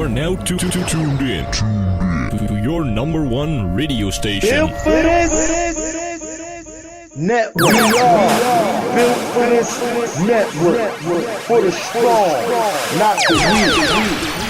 are now tuned in to your number one radio station. Built for this network. We are built for this network. For the strong, not the weak.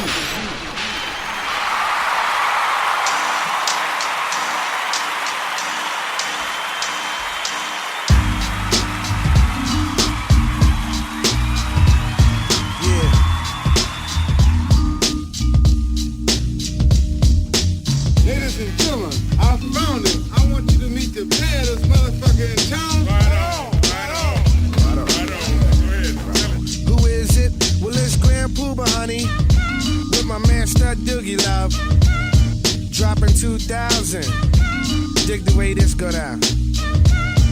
Dropping 2,000. Dig the way this go down.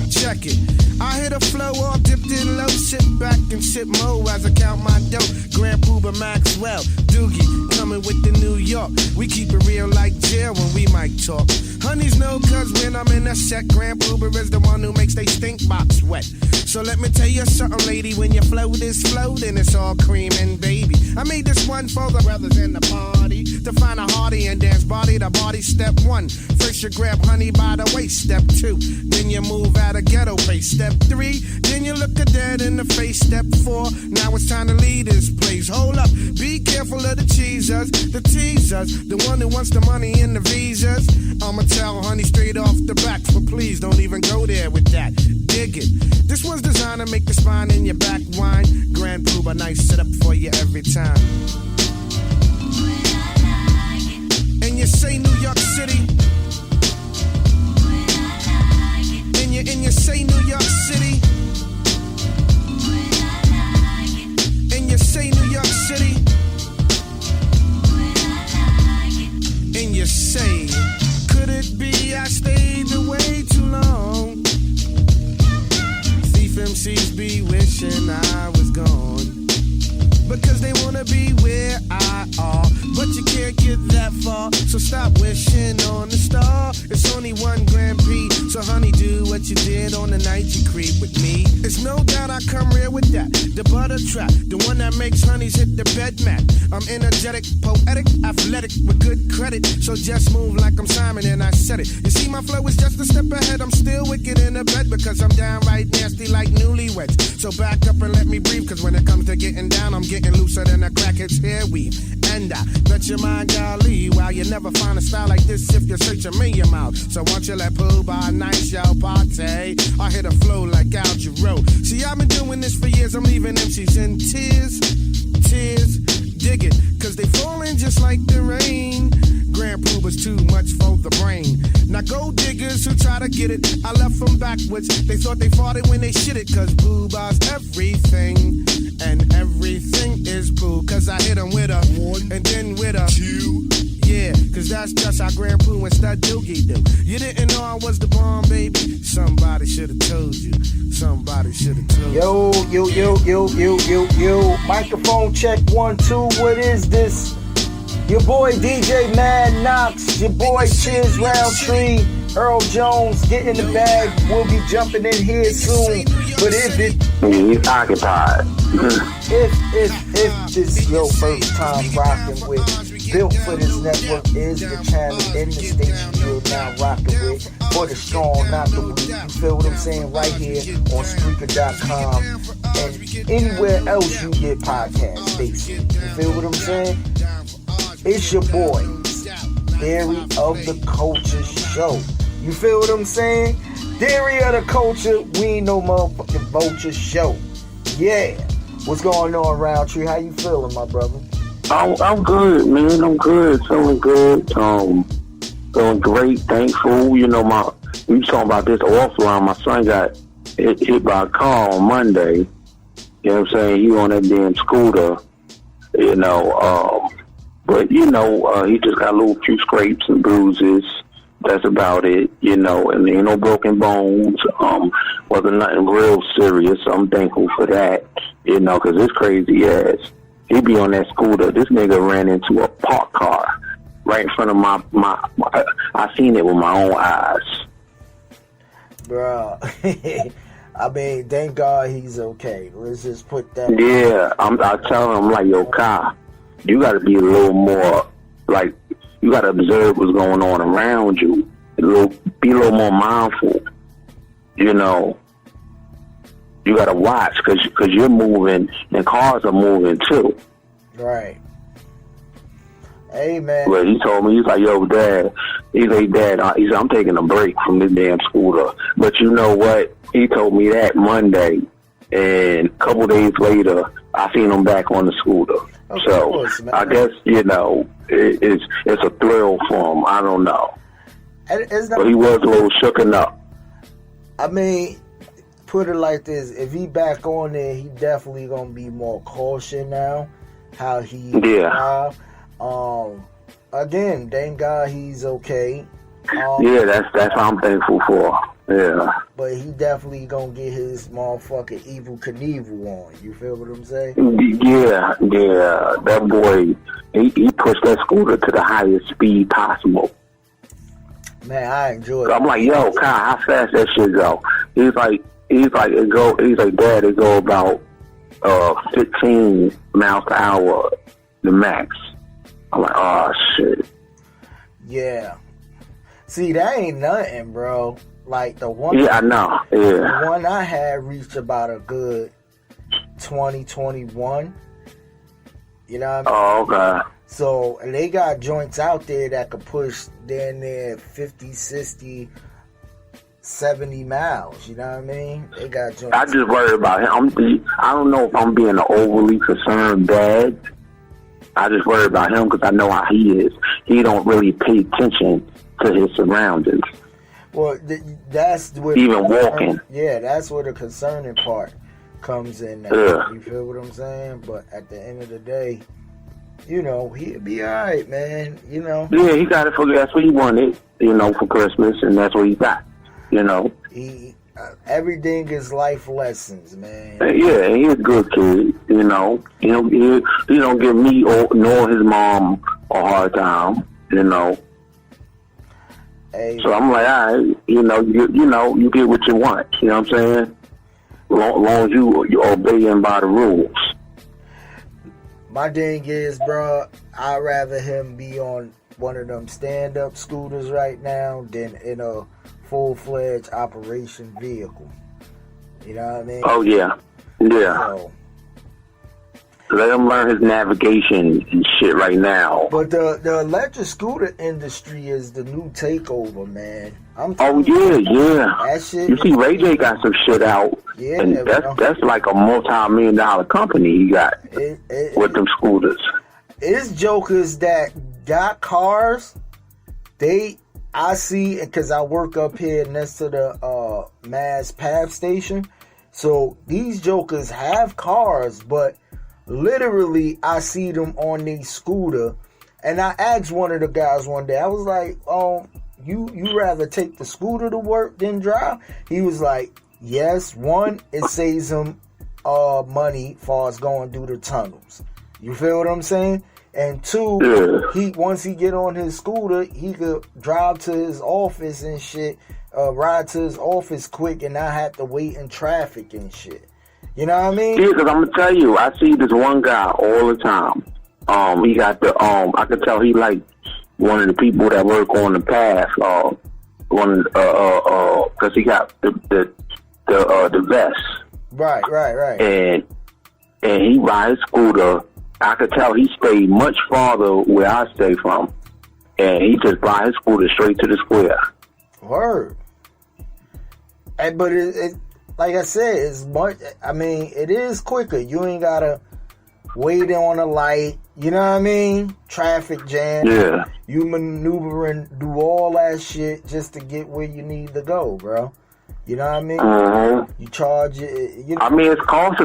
Check it. I hit a flow all dipped in low. Sit back and sip mo as I count my dough. Grand Pooba Maxwell, Doogie, coming with the New York. We keep it real like jail when we might talk. Honeys know cause when I'm in a set, Grand Pooba is the one who makes they stink box wet. So let me tell you something, lady, when your float is floating, it's all cream and baby. I made this one for the brothers in the party to find a hearty and dance body to body. Step one, first you grab honey by the waist. Step two, then you move at a ghetto pace. Step three, then you look a dead in the face. Step four, now it's time to leave this place. Hold up, be careful of the cheesers, the teasers, the one who wants the money and the visas. I'ma tell honey straight off the back, but please don't even go there with that. Dig it. This one's designed to make the spine in your back whine. Grand Pooba, nice setup for you every time. And you say New York City. And you say New York City. And you say New York City. And you say, could it be I stayed away too long? Thief MCs be wishing I was gone, because they wanna be where I are, but you can't get that far, so stop wishing on the star. It's only one Grand Prix, so honey, do what you did on the night you creep with me. It's no doubt I come real with that, the butter trap, the one that makes honeys hit the bed mat. I'm energetic, poetic, athletic, with good credit, so just move like I'm Simon and I said it. You see my flow is just a step ahead, I'm still wicked in the bed, because I'm downright nasty like newlyweds. So back up and let me breathe, cause when it comes to getting down, I'm getting looser than a crackhead's hair weave. And I bet your mind, golly, wow, you never find a style like this if you search a million miles. So won't you let Pooba nice y'all party? I hit a flow like Al Jarreau. See, I've been doing this for years, I'm leaving MCs in tears, tears. Dig it, cause they falling just like the rain. Grand Pooba's too much for the brain. Now gold diggers who try to get it, I left them backwards. They thought they fought it when they shit it, cause Pooba's everything. And everything is Pooh, cause I hit them with a one and then with a two. Yeah, cause that's just how Grand Pooh and Stud Doogie do. You didn't know I was the bomb, baby? Somebody should've told you. Somebody should've told you. Yo. Microphone check 1, 2. What is this? Your boy DJ Mad Knox. Your boy Chiz Roundtree. Earl Jones, get in the bag. We'll be jumping in here soon. But if it... He's occupied. if this is your first time rocking with Built for This Network is the channel in the station you're now rocking with. For the strong, not the weak. You feel what I'm saying? Right here on Spreaker.com and anywhere else you get podcasts, basically. You feel what I'm saying? It's your boy, Theory of the Culture Show. You feel what I'm saying? Theory of the Culture, we ain't no motherfucking vulture show. Yeah. What's going on, Roundtree? How you feeling, my brother? I'm good, man. I'm good. Feeling good. Feeling great. Thankful. You know, we was talking about this offline. My son got hit by a car on Monday. You know what I'm saying? He on that damn scooter. You know, but you know, he just got a little few scrapes and bruises. That's about it, you know, and there ain't no broken bones. Wasn't nothing real serious. I'm thankful for that, you know, because it's crazy ass. He be on that scooter. This nigga ran into a parked car right in front of my I seen it with my own eyes. Bruh. I mean, thank God he's okay. Let's just put that. Yeah, I tell him, like, yo, Kai, you got to be a little more, like, you got to observe what's going on around you. Be a little more mindful. You know, you got to watch because you're moving and cars are moving too. Right. Hey, man. But he told me, he's like, yo, Dad. He's like, Dad, he said, I'm taking a break from this damn scooter. But you know what? He told me that Monday. And a couple days later, I seen him back on the scooter. So course, I guess, you know, it's a thrill for him. I don't know. But he was a little shooken up. I mean, put it like this. If he back on there, he definitely going to be more cautious now. How he drive. Again, thank God he's okay. Yeah, that's what I'm thankful for. Yeah. But he definitely gonna get his motherfucking Evil Knievel on. You feel what I'm saying? Yeah. That boy, he pushed that scooter to the highest speed possible. Man, I enjoy it. So I'm like, yo, Kyle, how fast that shit go? He's like, Dad, it go about 15 miles per hour, the max. I'm like, oh shit. Yeah. See, that ain't nothing, bro. Like the one. Yeah, I know. Yeah. The one I had reached about a good 20-21. You know what I mean? Oh, okay. So, and they got joints out there that could push down there 50, 60, 70 miles. You know what I mean? They got joints. I just worry about him. I don't know if I'm being an overly concerned dad. I just worry about him because I know how he is. He don't really pay attention to his surroundings. Well, that's where even walking. Yeah, that's where the concerning part comes in. Now. Yeah. You feel what I'm saying? But at the end of the day, you know, he'll be all right, man. You know. Yeah, he got it for that's what he wanted. You know, for Christmas, and that's what he got. You know. Everything is life lessons, man. Yeah, he's a good kid. You know, he don't give me nor his mom a hard time. You know. Hey, so I'm like, all right, you get what you want. You know what I'm saying? Long as you're obeying by the rules. My thing is, bro, I'd rather him be on one of them stand-up scooters right now than in a full-fledged operation vehicle. You know what I mean? Oh, yeah. Yeah. So, let him learn his navigation and shit right now. But the electric scooter industry is the new takeover, man. Yeah. That shit. You see, Ray J got some shit out, and that's like a multi-million-dollar company he got with them scooters. It's jokers that got cars. I see, because I work up here next to the Mass Pav station. So these jokers have cars, but literally, I see them on their scooter, and I asked one of the guys one day. I was like, you rather take the scooter to work than drive?" He was like, "Yes. One, it saves him money far as going through the tunnels. You feel what I'm saying? And two, once he get on his scooter, he could drive to his office and shit, ride to his office quick, and not have to wait in traffic and shit." You know what I mean? Yeah, because I'm going to tell you, I see this one guy all the time. He got I could tell he like one of the people that work on the path, because he got the vest. Right. And he rides scooter. I could tell he stayed much farther where I stay from. And he just ride his scooter straight to the square. Word. But it like I said, it's much. I mean, it is quicker. You ain't gotta wait on a light. You know what I mean? Traffic jam. Yeah. You maneuver and do all that shit just to get where you need to go, bro. You know what I mean? Mm-hmm. You charge it. You know? I mean, it's cost.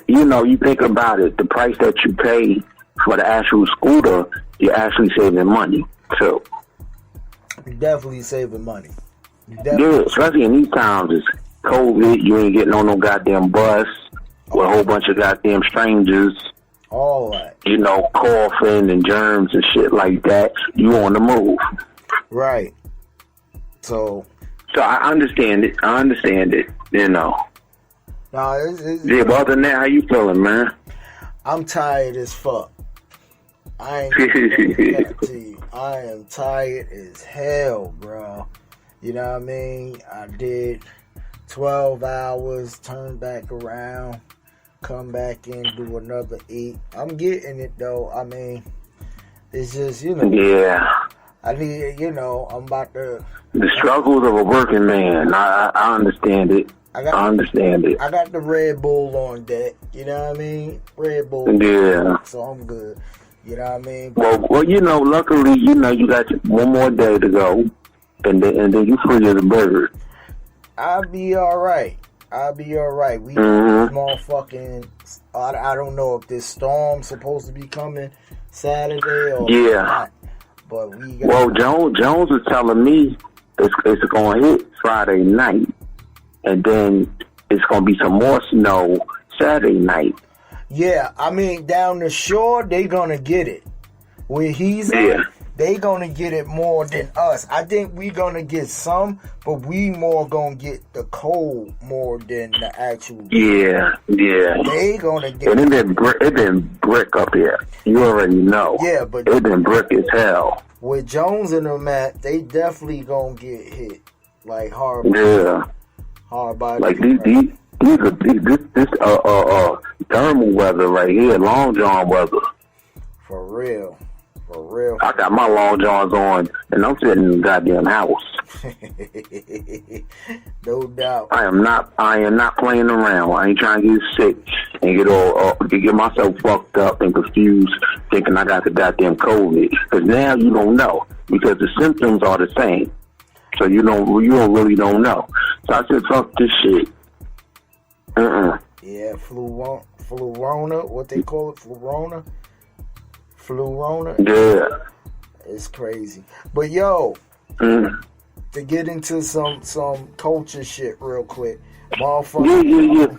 You think about it. The price that you pay for the actual scooter, you're actually saving money too. You're definitely saving money. Yeah, especially in these times, it's COVID. You ain't getting on no goddamn bus with a whole bunch of goddamn strangers. All that. Coughing and germs and shit like that. You on the move. Right. So I understand it. No, Yeah, but other than that, how you feeling, man? I'm tired as fuck. I ain't gonna to you. I am tired as hell, bro. You know what I mean? I did 12 hours, turn back around, come back in, do another 8. I'm getting it though. I mean, it's just, you know. Yeah. I need, you know, I'm about to. The struggles of a working man. I understand it. I understand it. I got the Red Bull on deck. You know what I mean? Red Bull. Yeah. So I'm good. You know what I mean? Well, you know, luckily, you know, you got one more day to go, and then you free as a bird. I'll be all right. We motherfucking. I don't know if this storm's supposed to be coming Saturday or not. But we got. Well, Jones was telling me it's going to hit Friday night, and then it's going to be some more snow Saturday night. Yeah, I mean, down the shore, they going to get it. Where he's at, they going to get it more than us. I think we going to get some, but we more going to get the cold more than the actual. Yeah. They going to get it. It been brick up here. You already know. Yeah, but it been brick as hell. With Jones and them at, they definitely going to get hit. Like hard. Yeah. Hard body. Like this thermal weather right here, long john weather. For real. I got my long johns on, and I'm sitting in the goddamn house. No doubt. I am not playing around. I ain't trying to get sick and get myself fucked up and confused, thinking I got the goddamn COVID. Because now you don't know, because the symptoms are the same. So you really don't know. So I said, fuck this shit. Yeah, Flurona, what they call it, Flurona. Yeah. It's crazy. But yo, to get into some culture shit real quick, motherfucker,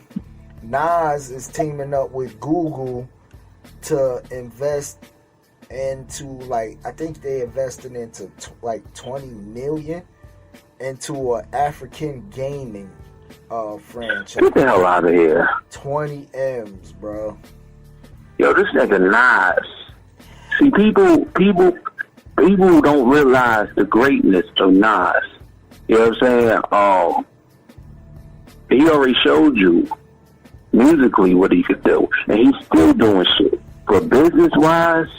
Nas is teaming up with Google to invest into, like, I think they invested into like 20 million into an African gaming franchise. Get the hell out of here. 20 M's, bro. Yo, this nigga Nas. See, people don't realize the greatness of Nas. You know what I'm saying? He already showed you musically what he could do, and he's still doing shit. But business-wise,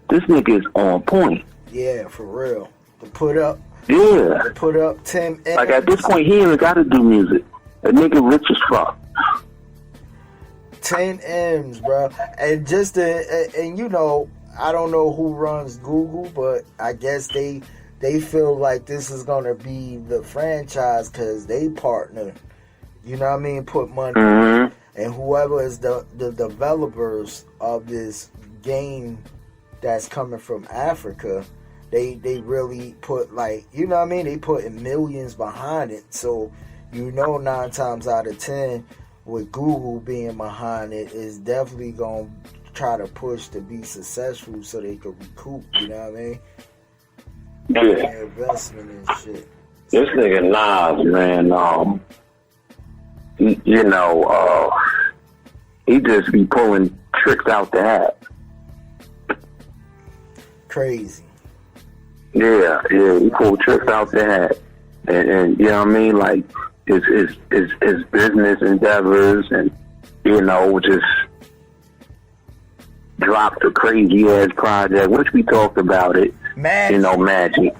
this nigga is on point. Yeah, for real. To put up 10 M's. Like, at this point, he ain't got to do music. A nigga rich as fuck. 10 M's, bro. And and you know, I don't know who runs Google, but I guess they feel like this is going to be the franchise because they partner, you know what I mean, put money. Mm-hmm. And whoever is the developers of this game that's coming from Africa, they really put, like, you know what I mean, they put in millions behind it. So, you know, 9 times out of 10, with Google being behind it, is definitely going to try to push to be successful so they could recoup, you know what I mean? Yeah. Investment and shit. This nigga Nas, man, he just be pulling tricks out the hat. Crazy. Yeah, he pulled tricks out the hat. And you know what I mean? Like, his business endeavors, and, you know, just dropped a crazy ass project, which we talked about it. Magic. You know, Magic.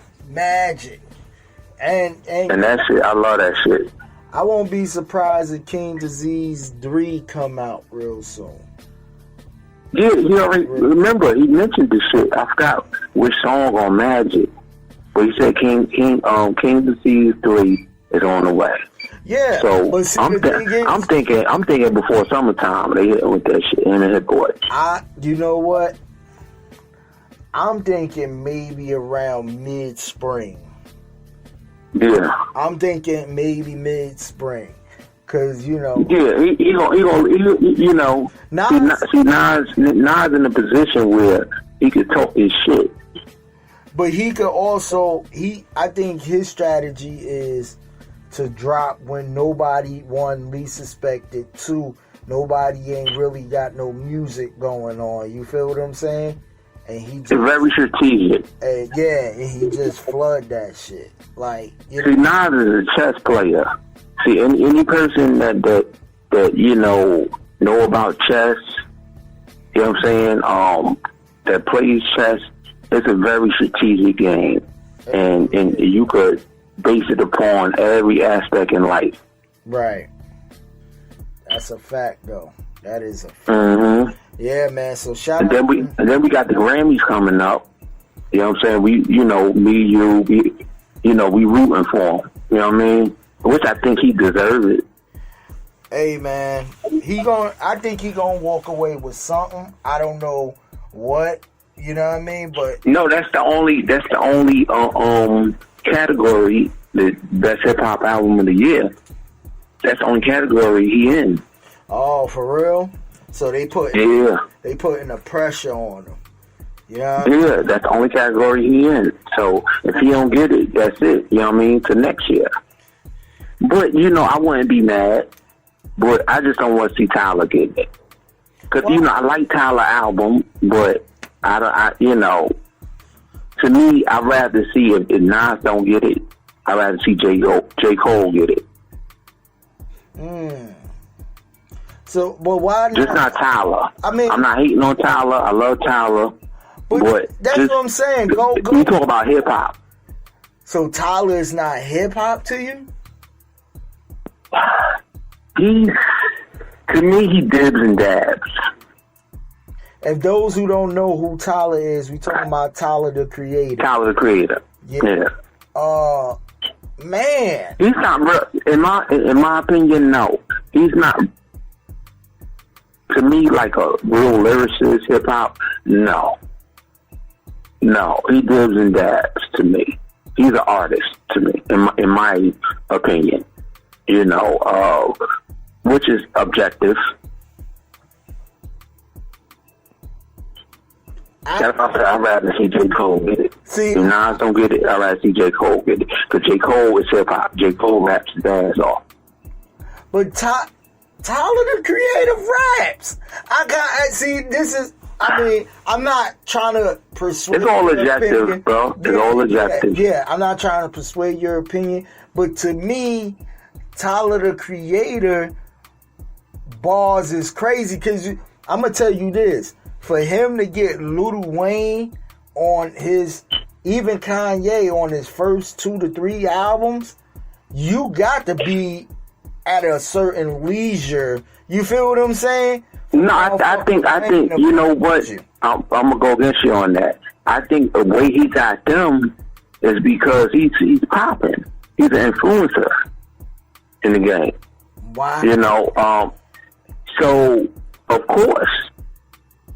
And that shit, I love that shit. I won't be surprised if King Disease 3 come out real soon. Yeah, he already, remember, he mentioned this shit. I forgot which song on Magic, but he said King Disease 3 is on the way. Yeah, so but see, I'm thinking before summertime they hit with that shit in the Hit Boy. You know what? I'm thinking maybe around mid-spring. Yeah, I'm thinking maybe mid-spring, cause you know. Yeah, he you know. Nas in a position where he could talk his shit. But he could also I think his strategy is to drop when nobody, one, least suspected, two, nobody ain't really got no music going on. You feel what I'm saying? And he just, It's very strategic. and he just flood that shit. Like, you See, know, Nas is a chess player. See, any person that know about chess, you know what I'm saying, that plays chess, it's a very strategic game. And you could base it upon every aspect in life. right. That's a fact, though. That is a fact. Mm-hmm. Yeah, man. So shout And out. then we got the Grammys coming up. You know what I'm saying? We, we rooting for him. You know what I mean? Which I think he deserves it. Hey, man. I think he gonna walk away with something. I don't know what. You know what I mean? But No, that's the only category, the best hip hop album of the year. That's the only category he in. oh, for real? So they putting the pressure on him. You know what I mean? Yeah, that's the only category he in. So if he don't get it, that's it. You know what I mean? To next year. But I wouldn't be mad. But I just don't want to see Tyler get it. Because I like Tyler album, but to me, I'd rather see if Nas don't get it. I'd rather see J. Cole get it. So, but why not? Just not Tyler. I mean, I'm not hating on Tyler. I love Tyler. But that's what I'm saying. Go. We talk about hip hop. So Tyler is not hip hop to you? To me, he dibs and dabs. If those who don't know who Tyler is, we talking about Tyler the Creator. Tyler the Creator. Yeah. Man. He's not real. In my opinion, no. He's not. To me, like a real lyricist, hip hop, no. No, he dibs and dabs to me. He's an artist to me, in my opinion. Which is objective. That's why I'd rather see J. Cole get it. See, if Nas don't get it, I'd rather see J. Cole get it. Because J. Cole is hip hop. J. Cole raps his ass off. But Tyler the Creator raps. I'm not trying to persuade. It's all your objective, opinion. bro. It's all objective. Yeah, I'm not trying to persuade your opinion. But to me, Tyler the Creator bars is crazy because I'm going to tell you this. For him to get Lil Wayne on even Kanye on his first 2 to 3 albums, you got to be at a certain leisure. You feel what I'm saying? No, I think you know what? I'm gonna go against you on that. I think the way he got them is because he's popping. He's an influencer in the game. Wow. So of course,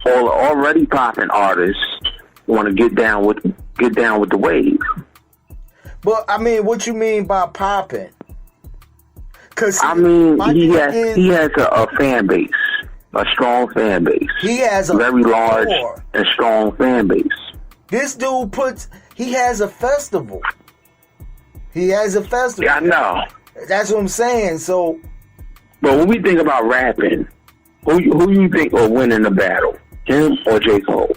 all the already popping artists want to get down with the wave. But I mean, what you mean by popping? Because he has a fan base, a strong fan base. He has a very large and strong fan base. This dude he has a festival. Yeah, I know. That's what I'm saying. So, but when we think about rapping, who you think will win in the battle, him or J. Cole?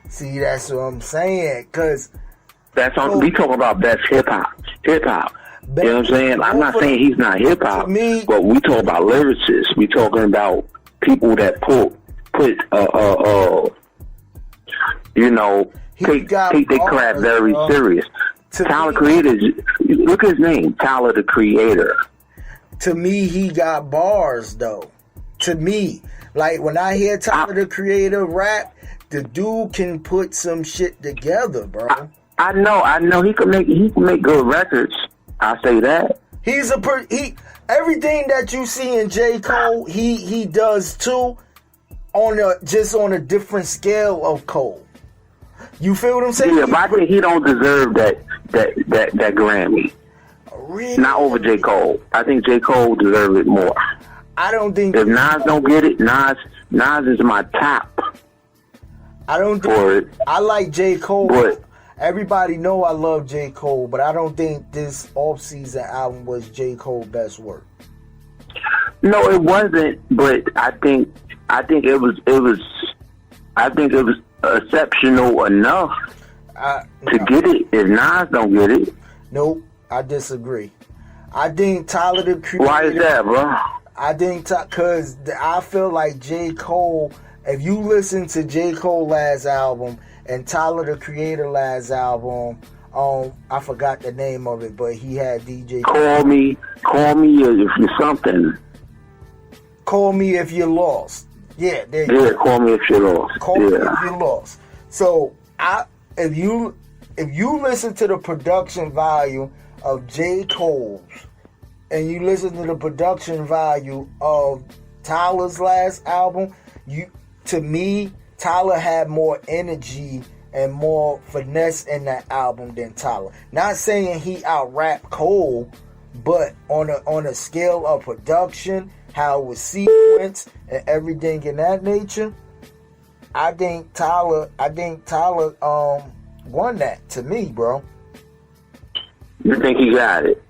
See, that's what I'm saying. Cause we talk about best hip hop. You know what I'm saying? I'm not saying he's not hip hop, but we talk about lyricists. We talking about people that take their craft very serious. Tyler Creator, look at his name, Tyler the Creator. To me, he got bars though. To me, like when I hear Tyler the Creator rap, the dude can put some shit together, bro. I know he can make good records. I say that. Everything that you see in J. Cole, he does too, on a different scale of Cole. You feel what I'm saying? Yeah, but I think he don't deserve that Grammy. Really? Not over J. Cole. I think J. Cole deserves it more. I don't think if Nas don't get it, Nas is my top. I don't think I like J. Cole. But everybody know I love J. Cole, but I don't think this off-season album was J. Cole's best work. No, it wasn't. But I think it was exceptional enough to get it. If Nas don't get it, nope, I disagree. I think Tyler the Creator. Why is that, bro? I think because I feel like J. Cole. If you listen to J. Cole last album and Tyler the Creator last album, I forgot the name of it, but he had DJ. Call me if you're something. Call me if you're lost. Yeah, there you go. Call me if you're lost. Call me if you're lost. So if you listen to the production value of J. Cole's and you listen to the production value of Tyler's last album, to me, Tyler had more energy and more finesse in that album than Tyler. Not saying he out-rapped Cole, but on a scale of production, how it was sequenced and everything in that nature, I think Tyler won that to me, bro. You think he got it?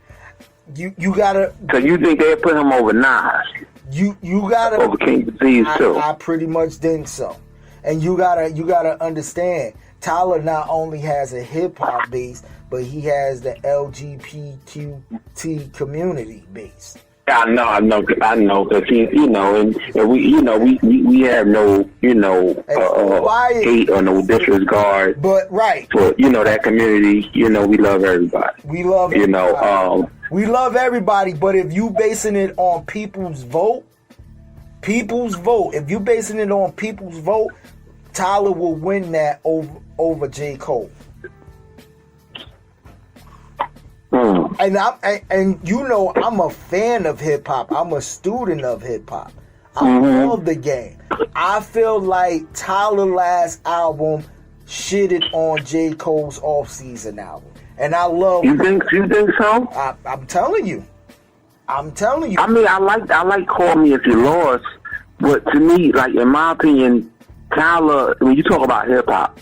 You gotta. So you think they put him over Nas? You gotta over King Disease too. I pretty much think so. And you gotta understand, Tyler not only has a hip hop base, but he has the LGBTQT community base. I know, because he, and we have no, hate or no disregard. But right for that community, we love everybody. We love everybody. We love everybody. But if you basing it on people's vote, if you basing it on people's vote, Tyler will win that over J. Cole. And I'm a fan of hip hop. I'm a student of hip hop. I love the game. I feel like Tyler's last album shitted on J. Cole's off-season album, and I love. You think so? I'm telling you. I mean, I like Call Me If You Lost, but to me, like in my opinion, Tyler. When you talk about hip hop,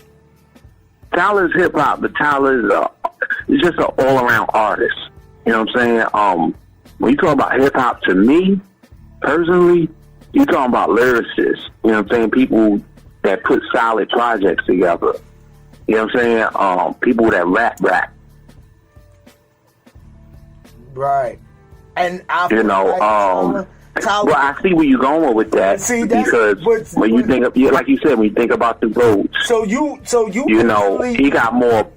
Tyler's hip hop, but Tyler's he's just an all-around artist. You know what I'm saying? When you talk about hip-hop, to me, personally, you're talking about lyricists. You know what I'm saying? People that put solid projects together. You know what I'm saying? People that rap. Right. And I Tyler, well, I see where you're going with that. Because when you think of, like you said, when you think about the votes, he got more,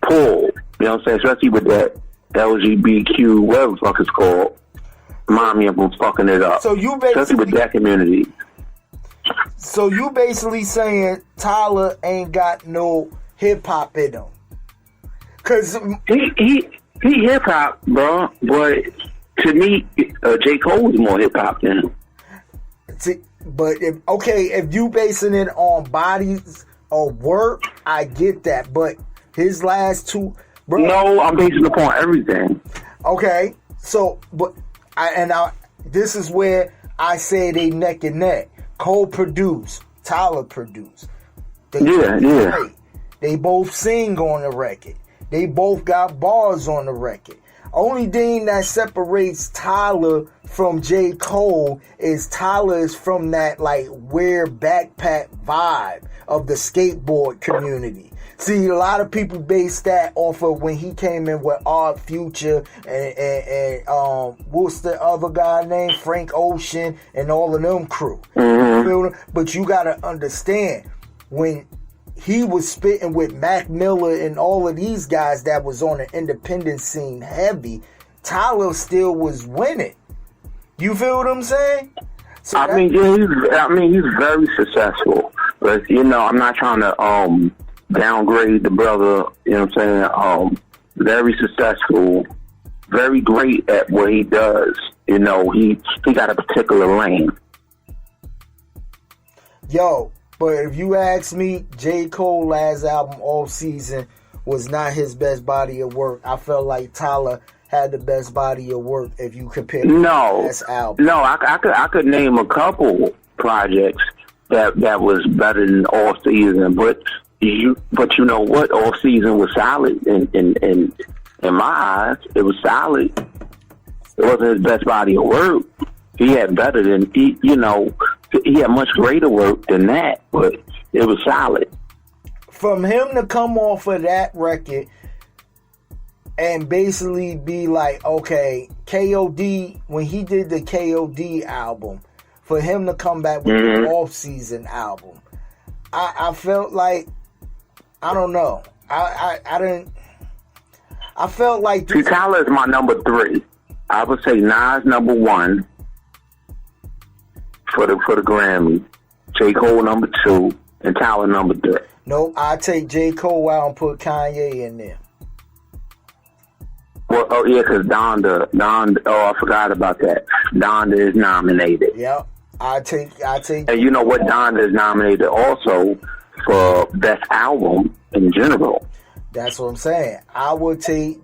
pull. You know what I'm saying? Especially with that LGBTQ, whatever the fuck it's called. Remind me of them fucking it up. Especially with that community. So you basically saying Tyler ain't got no hip hop in him? Cause he hip hop, bro. But to me, J. Cole is more hip hop than him. But if you basing it on bodies of work, I get that. But his last two, bro. No, I'm basing it upon everything. Okay, so this is where I say they neck and neck. Cole produced, Tyler produced. Yeah. They both sing on the record. They both got bars on the record. Only thing that separates Tyler from J. Cole is Tyler is from that like weird backpack vibe of the skateboard community. See, a lot of people base that off of when he came in with Odd Future and what's the other guy named? Frank Ocean and all of them crew. Mm-hmm. But you gotta understand, when he was spitting with Mac Miller and all of these guys that was on the independent scene heavy, Tyler still was winning. You feel what I'm saying? So he's very successful. But I'm not trying to downgrade the brother. You know what I'm saying? Very successful, very great at what he does. He got a particular lane. Yo. But if you ask me, J. Cole last album all season was not his best body of work. I felt like Tyler had the best body of work if you compare the last album. No, I could name a couple projects that was better than all season, but you know what? All season was solid in my eyes. It was solid. It wasn't his best body of work. he had better than he had much greater work than that, but it was solid. From him to come off of that record and basically be like, okay, KOD, when he did the KOD album, for him to come back with the off-season album, I felt like, I don't know. I felt like... See, Tyler is my number 3. I would say Nas number 1 for the Grammy. J. Cole number 2, and Tyler number 3. Nope, I take J. Cole out and put Kanye in there. Well, oh yeah, because Donda, I forgot about that. Donda is nominated. Yep, I take. And you know what? Donda is nominated also for Best Album in general. That's what I'm saying. I would take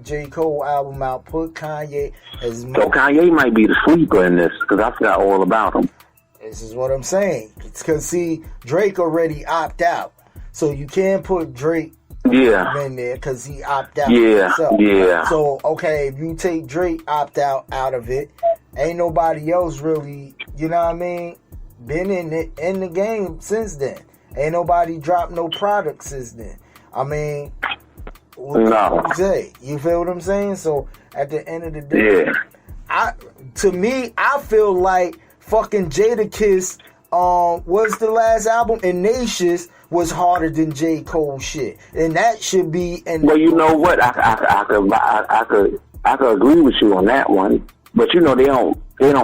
J. Cole album out, put Kanye as... So Kanye might be the sleeper in this, because I forgot all about him. This is what I'm saying. Because, see, Drake already opt out. So you can't put Drake in there because he opt out. Yeah. So, okay, if you take Drake opt out of it, ain't nobody else really, you know what I mean, been in the game since then. Ain't nobody dropped no product since then. I mean, what you say? You feel what I'm saying? So at the end of the day, I feel like fucking Jadakiss was the last album, and Nacious was harder than J. Cole shit, and that should be. Well, you know what? I could agree with you on that one, but you know they don't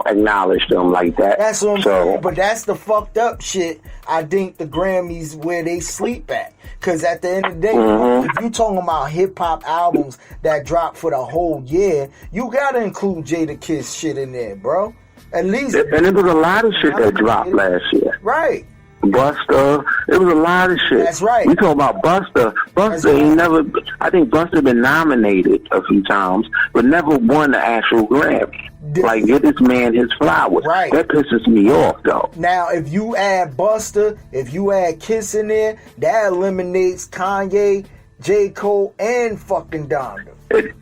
acknowledge them like that. That's what I'm saying. But that's the fucked up shit. I think the Grammys where they sleep at. Because at the end of the day, if you talking about hip-hop albums that drop for the whole year, you got to include Jadakiss shit in there, bro. At least. And there was a lot of shit that dropped last year. Right. Busta. It was a lot of shit. That's right. We talking about Busta. Busta ain't never... I think Busta been nominated a few times, but never won the actual Grammy. Like, get this man his flowers. Right. That pisses me off, though. Now, if you add Busta, if you add Kiss in there, that eliminates Kanye, J. Cole, and fucking Donda. It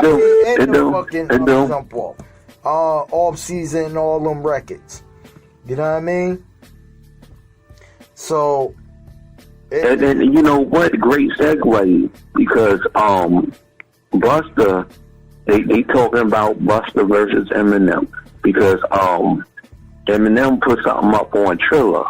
do. Jump off season and all them records. You know what I mean? So, and then you know what? Great segue, because Busta, they talking about Busta versus Eminem, because Eminem put something up on Triller.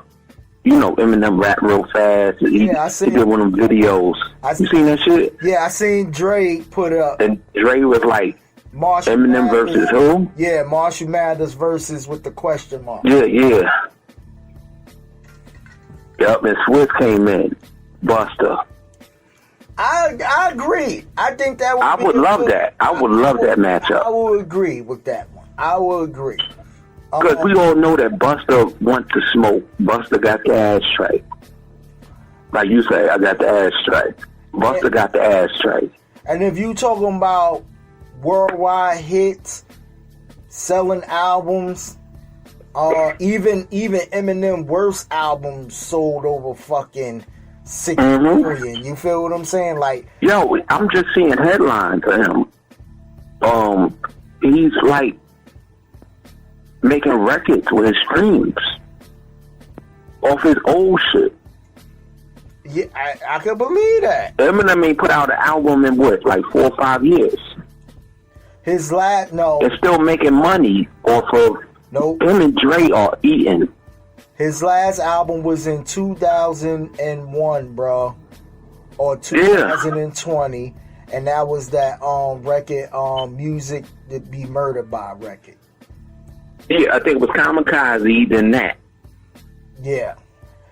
You know, Eminem rap real fast. He did one of them videos. You seen that shit? Yeah, I seen Dre put up. And Dre was like, Marshall Eminem Mathers, versus who? Yeah, Marshall Mathers versus with the question mark. Yeah. Yep, and Swift came in. Busta. I agree. I think that would I would love that. I would love that matchup. I would agree with that one. I will agree. Because we all know that Busta wants to smoke. Busta got the ashtray. Like you say, I got the ashtray. Busta got the ashtray. And if you talking about worldwide hits, selling albums, even Eminem worst albums sold over fucking 6 million. You feel what I'm saying? Like, yo, I'm just seeing headlines of him. He's like making records with his streams off his old shit. Yeah, I can believe that. Eminem ain't put out an album in what, like 4 or 5 years. His last and still making money off of. Nope. Him and Dre are eating. His last album was in 2001, bro, or 2020, and that was that record, Music to Be Murdered By record. Yeah, I think it was Kamikaze than that. Yeah,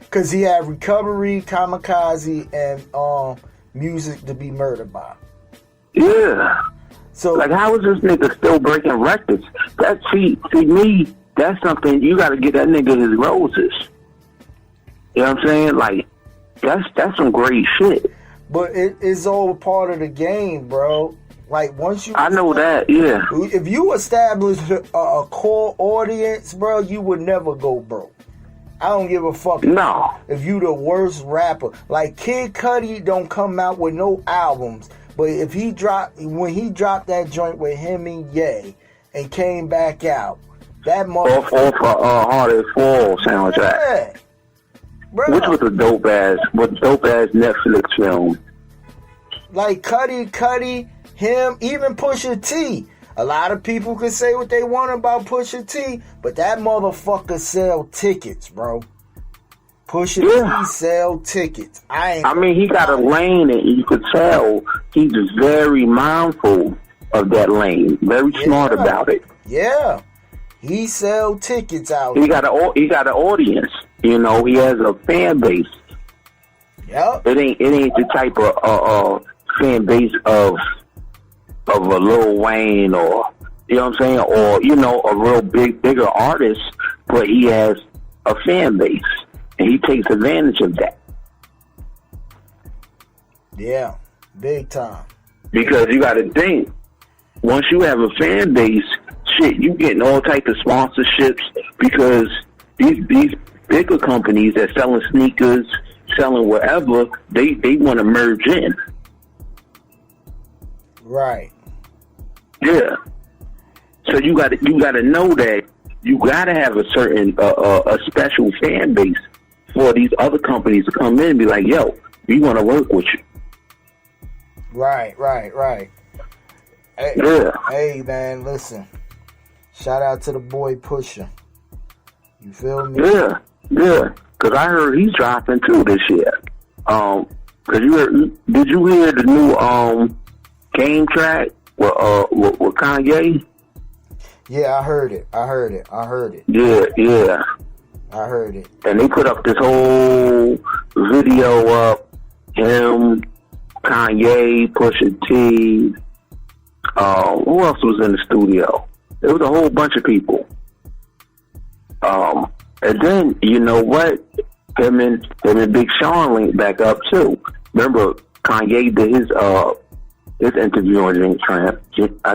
because he had Recovery, Kamikaze, and Music to Be Murdered By. Yeah. So, like, how is this nigga still breaking records? See me, that's something, you got to get that nigga his roses. You know what I'm saying? Like, that's some great shit. But it's all part of the game, bro. Like, once you... I know that, yeah. If you establish a core audience, bro, you would never go broke. I don't give a fuck. No. If you the worst rapper. Like, Kid Cudi don't come out with no albums. But if when he dropped that joint with him and Ye, and came back out. That Off Hard as Fall soundtrack. Yeah. Bro. Which was a dope ass Netflix film. Like Cuddy, him, even Pusha T. A lot of people can say what they want about Pusha T, but that motherfucker sell tickets, bro. Pusha T sell tickets. I mean, he got a lane, and you could tell he's very mindful of that lane. Very smart about it. Yeah, he sell tickets out. He got an audience. You know, he has a fan base. Yep. It ain't the type of fan base of a Lil Wayne, or you know what I'm saying, or you know, a real bigger artist, but he has a fan base, and he takes advantage of that. Yeah, big time. Because you got to think, once you have a fan base, shit, you getting all types of sponsorships, because these bigger companies that selling sneakers, selling whatever, they want to merge in. Right. Yeah. So you got to know that you got to have a certain a special fan base for these other companies to come in and be like, yo, we want to work with you. Right. Hey, yeah. Hey, man, listen. Shout out to the boy Pusha. You feel me? Yeah. Because I heard he's dropping too this year. Did you hear the new Game track with Kanye? Yeah, I heard it. Yeah. I heard it. And they put up this whole video up. Him, Kanye, Pusha T. Who else was in the studio? It was a whole bunch of people. And then, you know what? Him and Big Sean linked back up too. Remember, Kanye did his interview on Drink Champs. I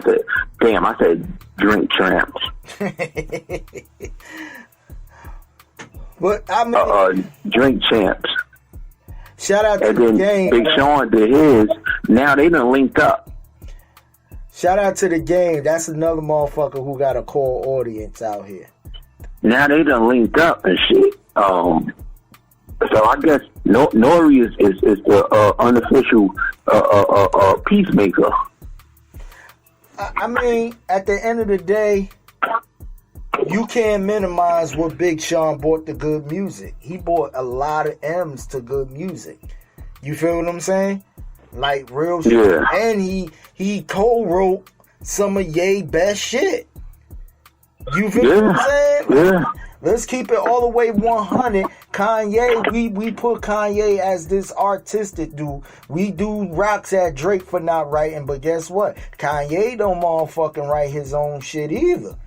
said Drink Champs. But I mean, Drink Champs. Shout out to the game. Big Sean did his. Now they done linked up. Shout out to the game. That's another motherfucker who got a core audience out here. Now they done linked up and shit. So I guess Nori is the unofficial peacemaker. I mean, at the end of the day, you can't minimize what Big Sean brought to good music. He brought a lot of M's to good music. You feel what I'm saying? Like real shit. Yeah. And he co-wrote some of Ye's best shit. You feel what I'm saying? Yeah. Let's keep it all the way 100. Kanye, we put Kanye as this artistic dude. We do rocks at Drake for not writing, but guess what? Kanye don't motherfucking write his own shit either.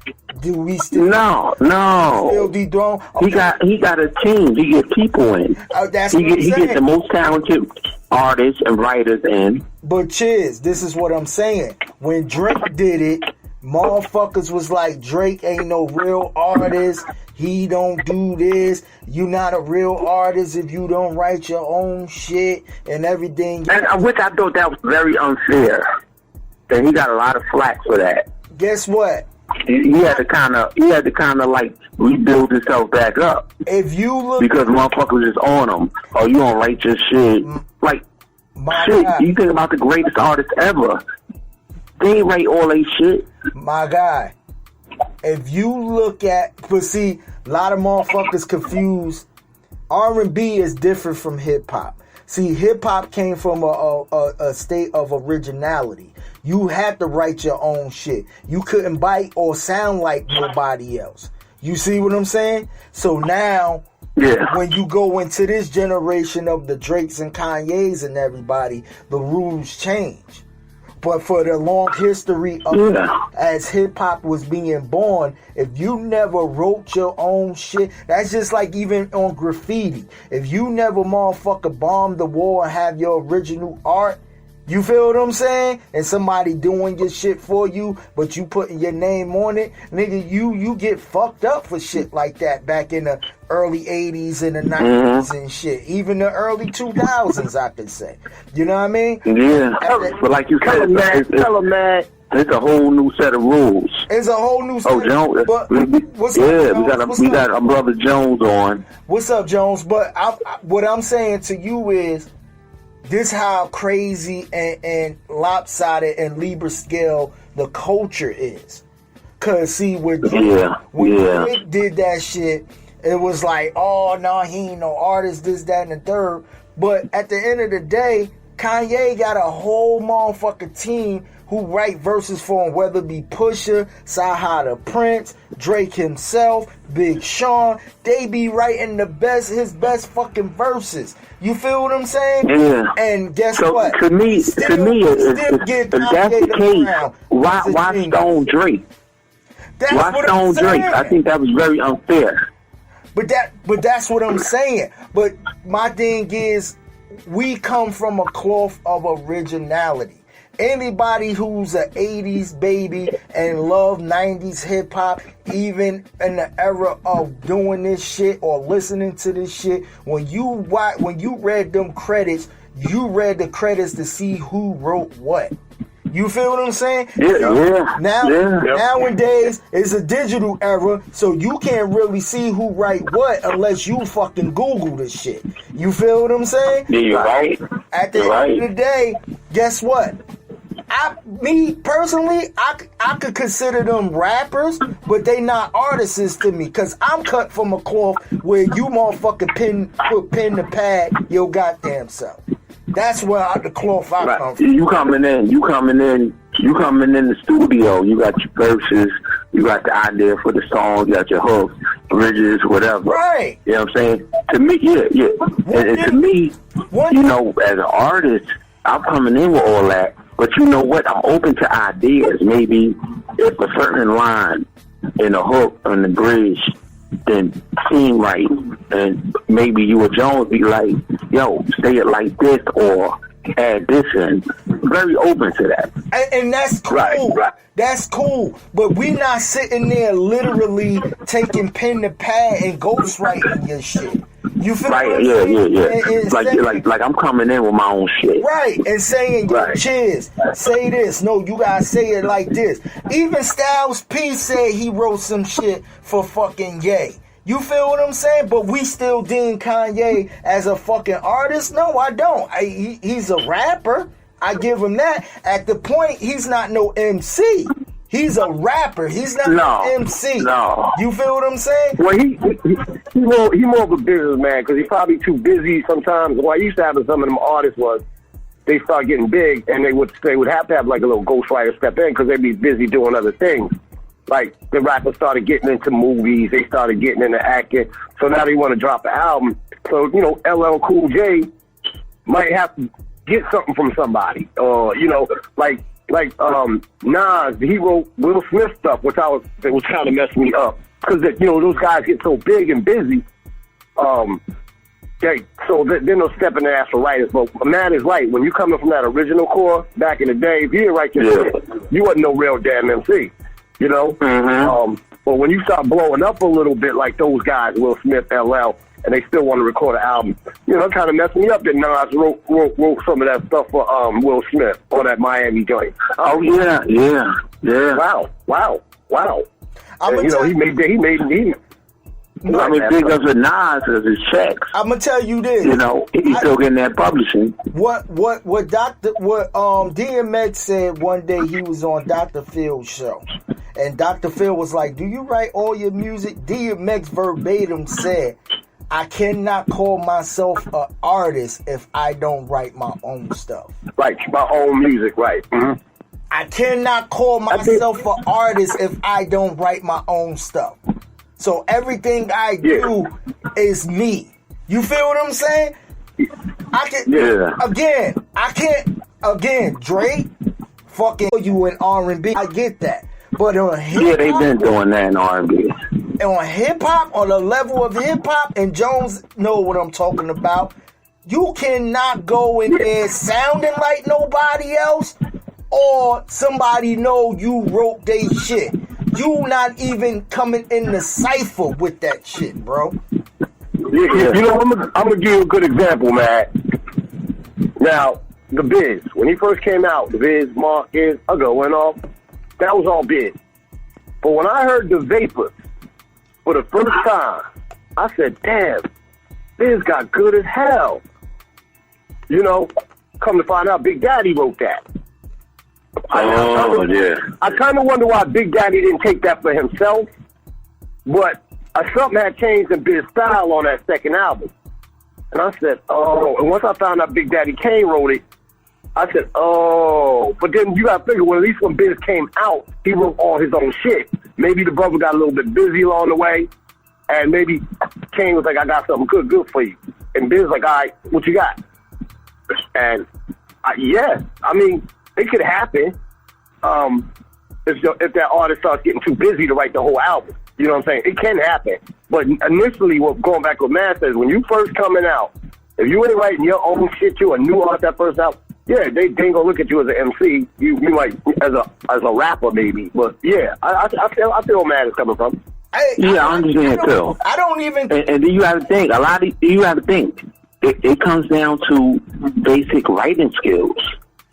Do we still? No. Still dethrone? Okay. He got a team. He get people in. That's what I'm saying. He get the most talented artists and writers in. But Chiz, this is what I'm saying. When Drake did it, motherfuckers was like, Drake ain't no real artist. He don't do this. You not a real artist if you don't write your own shit and everything. And which I thought that was very unfair. And he got a lot of flack for that. Guess what? He had to kind of like rebuild himself back up. If you look, because motherfuckers is on him. Oh, you don't write your shit. Like shit. God. You think about the greatest artists ever. They ain't write all they shit. My guy. If you look at, but see, a lot of motherfuckers confuse. R&B is different from hip hop. See, hip hop came from a state of originality. You had to write your own shit. You couldn't bite or sound like nobody else. You see what I'm saying? So now, when you go into this generation of the Drakes and Kanyes and everybody, the rules change. But for the long history of as hip-hop was being born, if you never wrote your own shit, that's just like even on graffiti. If you never motherfucker bomb the wall and have your original art, you feel what I'm saying? And somebody doing your shit for you, but you putting your name on it, nigga, you get fucked up for shit like that back in the early 80s and the 90s and shit. Even the early 2000s, I could say. You know what I mean? Yeah. But like you said, tell him, man. It's a whole new set of rules. It's a whole new set. Oh, Jones. What's up, Jones? we got our brother Jones on. What's up, Jones? But what I'm saying to you is, this how crazy and lopsided and Libra scale the culture is. Cause see, when Drake did that shit, it was like, oh no, he ain't no artist, this, that, and the third. But at the end of the day, Kanye got a whole motherfucking team who write verses for him, whether it be Pusha, Saha the Prince, Drake himself, Big Sean. They be writing his best fucking verses. You feel what I'm saying? Yeah. And guess so what? To me, if that's the case, why Stone Drake? Why Stone Drake? I think that was very unfair. But that's what I'm saying. But my thing is, we come from a cloth of originality. Anybody who's an 80s baby and love 90s hip hop, even in the era of doing this shit or listening to this shit, when you read them credits, you read the credits to see who wrote what. You feel what I'm saying? Yeah. Nowadays, it's a digital era, so you can't really see who write what unless you fucking Google this shit. You feel what I'm saying? Yeah, you're right. At the end of the day, guess what? Me personally, I could consider them rappers, but they not artists to me, because I'm cut from a cloth where you motherfucking put pen to pad your goddamn self. That's where the cloth I come from. You coming in the studio, you got your verses, you got the idea for the song, you got your hooks, bridges, whatever. Right. You know what I'm saying? To me, yeah. And to me, you know, as an artist, I'm coming in with all that. But you know what? I'm open to ideas. Maybe if a certain line in the hook and the bridge didn't seem right, and maybe you or Jones be like, yo, say it like this or add this in. Very open to that. And that's cool. Right. That's cool. But we not sitting there literally taking pen to pad and ghostwriting your shit. You feel right? What I'm saying? Like I'm coming in with my own shit. Right, and saying, yo, cheers, say this. No, you gotta say it like this. Even Styles P said he wrote some shit for fucking Ye. You feel what I'm saying? But we still deem Kanye as a fucking artist? No, I don't. He's a rapper. I give him that. At the point, he's not no MC. He's a rapper. He's not an MC. No. You feel what I'm saying? Well, he more of a businessman because he's probably too busy sometimes. What I used to have with some of them artists was they start getting big and they would have to have like a little ghostwriter step in because they'd be busy doing other things. Like the rappers started getting into movies, they started getting into acting. So now they want to drop an album. So, you know, LL Cool J might have to get something from somebody. Or, you know, like Nas, he wrote Will Smith stuff, which kind of messed me up. Because, you know, those guys get so big and busy. So then they'll step in there for writers. But man is right. When you coming from that original core back in the day, if you didn't write your shit, you wasn't no real damn MC. You know? Mm-hmm. But when you start blowing up a little bit like those guys, Will Smith, LL, and they still want to record an album, you know, it kind of messed me up that Nas wrote some of that stuff for Will Smith on that Miami joint. Oh, yeah. Wow. You know, he made I mean, big as a Nas as his checks. I'm gonna tell you this. You know, he's still getting that publishing. What DMX said one day, he was on Dr. Phil's show, and Dr. Phil was like, "Do you write all your music?" DMX verbatim said, "I cannot call myself an artist if I don't write my own stuff." Right, my own music, right. Mm-hmm. I cannot call myself an artist if I don't write my own stuff. So everything I do is me. You feel what I'm saying? Drake, fucking you in R&B. I get that. But on hip hop, they've been doing that in R&B. On hip hop, on the level of hip hop, and Jones know what I'm talking about. You cannot go in there sounding like nobody else, or somebody know you wrote they shit. You not even coming in the cipher with that shit, bro. You know, I'm gonna give you a good example, man. Now, the Biz, when he first came out, the Biz, Mark is, I going off. That was all Biz. But when I heard the Vapors for the first time, I said, damn, Biz got good as hell. You know, come to find out, Big Daddy wrote that. I kind of wonder why Big Daddy didn't take that for himself, but something had changed in Biz's style on that second album. And I said, oh, and once I found out Big Daddy Kane wrote it, I said, oh, but then you gotta figure, well, at least when Biz came out, he wrote all his own shit. Maybe the brother got a little bit busy along the way, and maybe Kane was like, I got something good for you. And Biz was like, all right, what you got? And yeah, I mean, it could happen if that artist starts getting too busy to write the whole album. You know what I'm saying? It can happen. But initially, going back to what Matt says, when you first coming out, if you ain't writing your own shit, you a new artist that first out, yeah, they ain't gonna look at you as an MC. You might as a rapper maybe. But yeah, I feel where Matt is coming from. I understand too. I don't even. And then you have to think. It comes down to basic writing skills.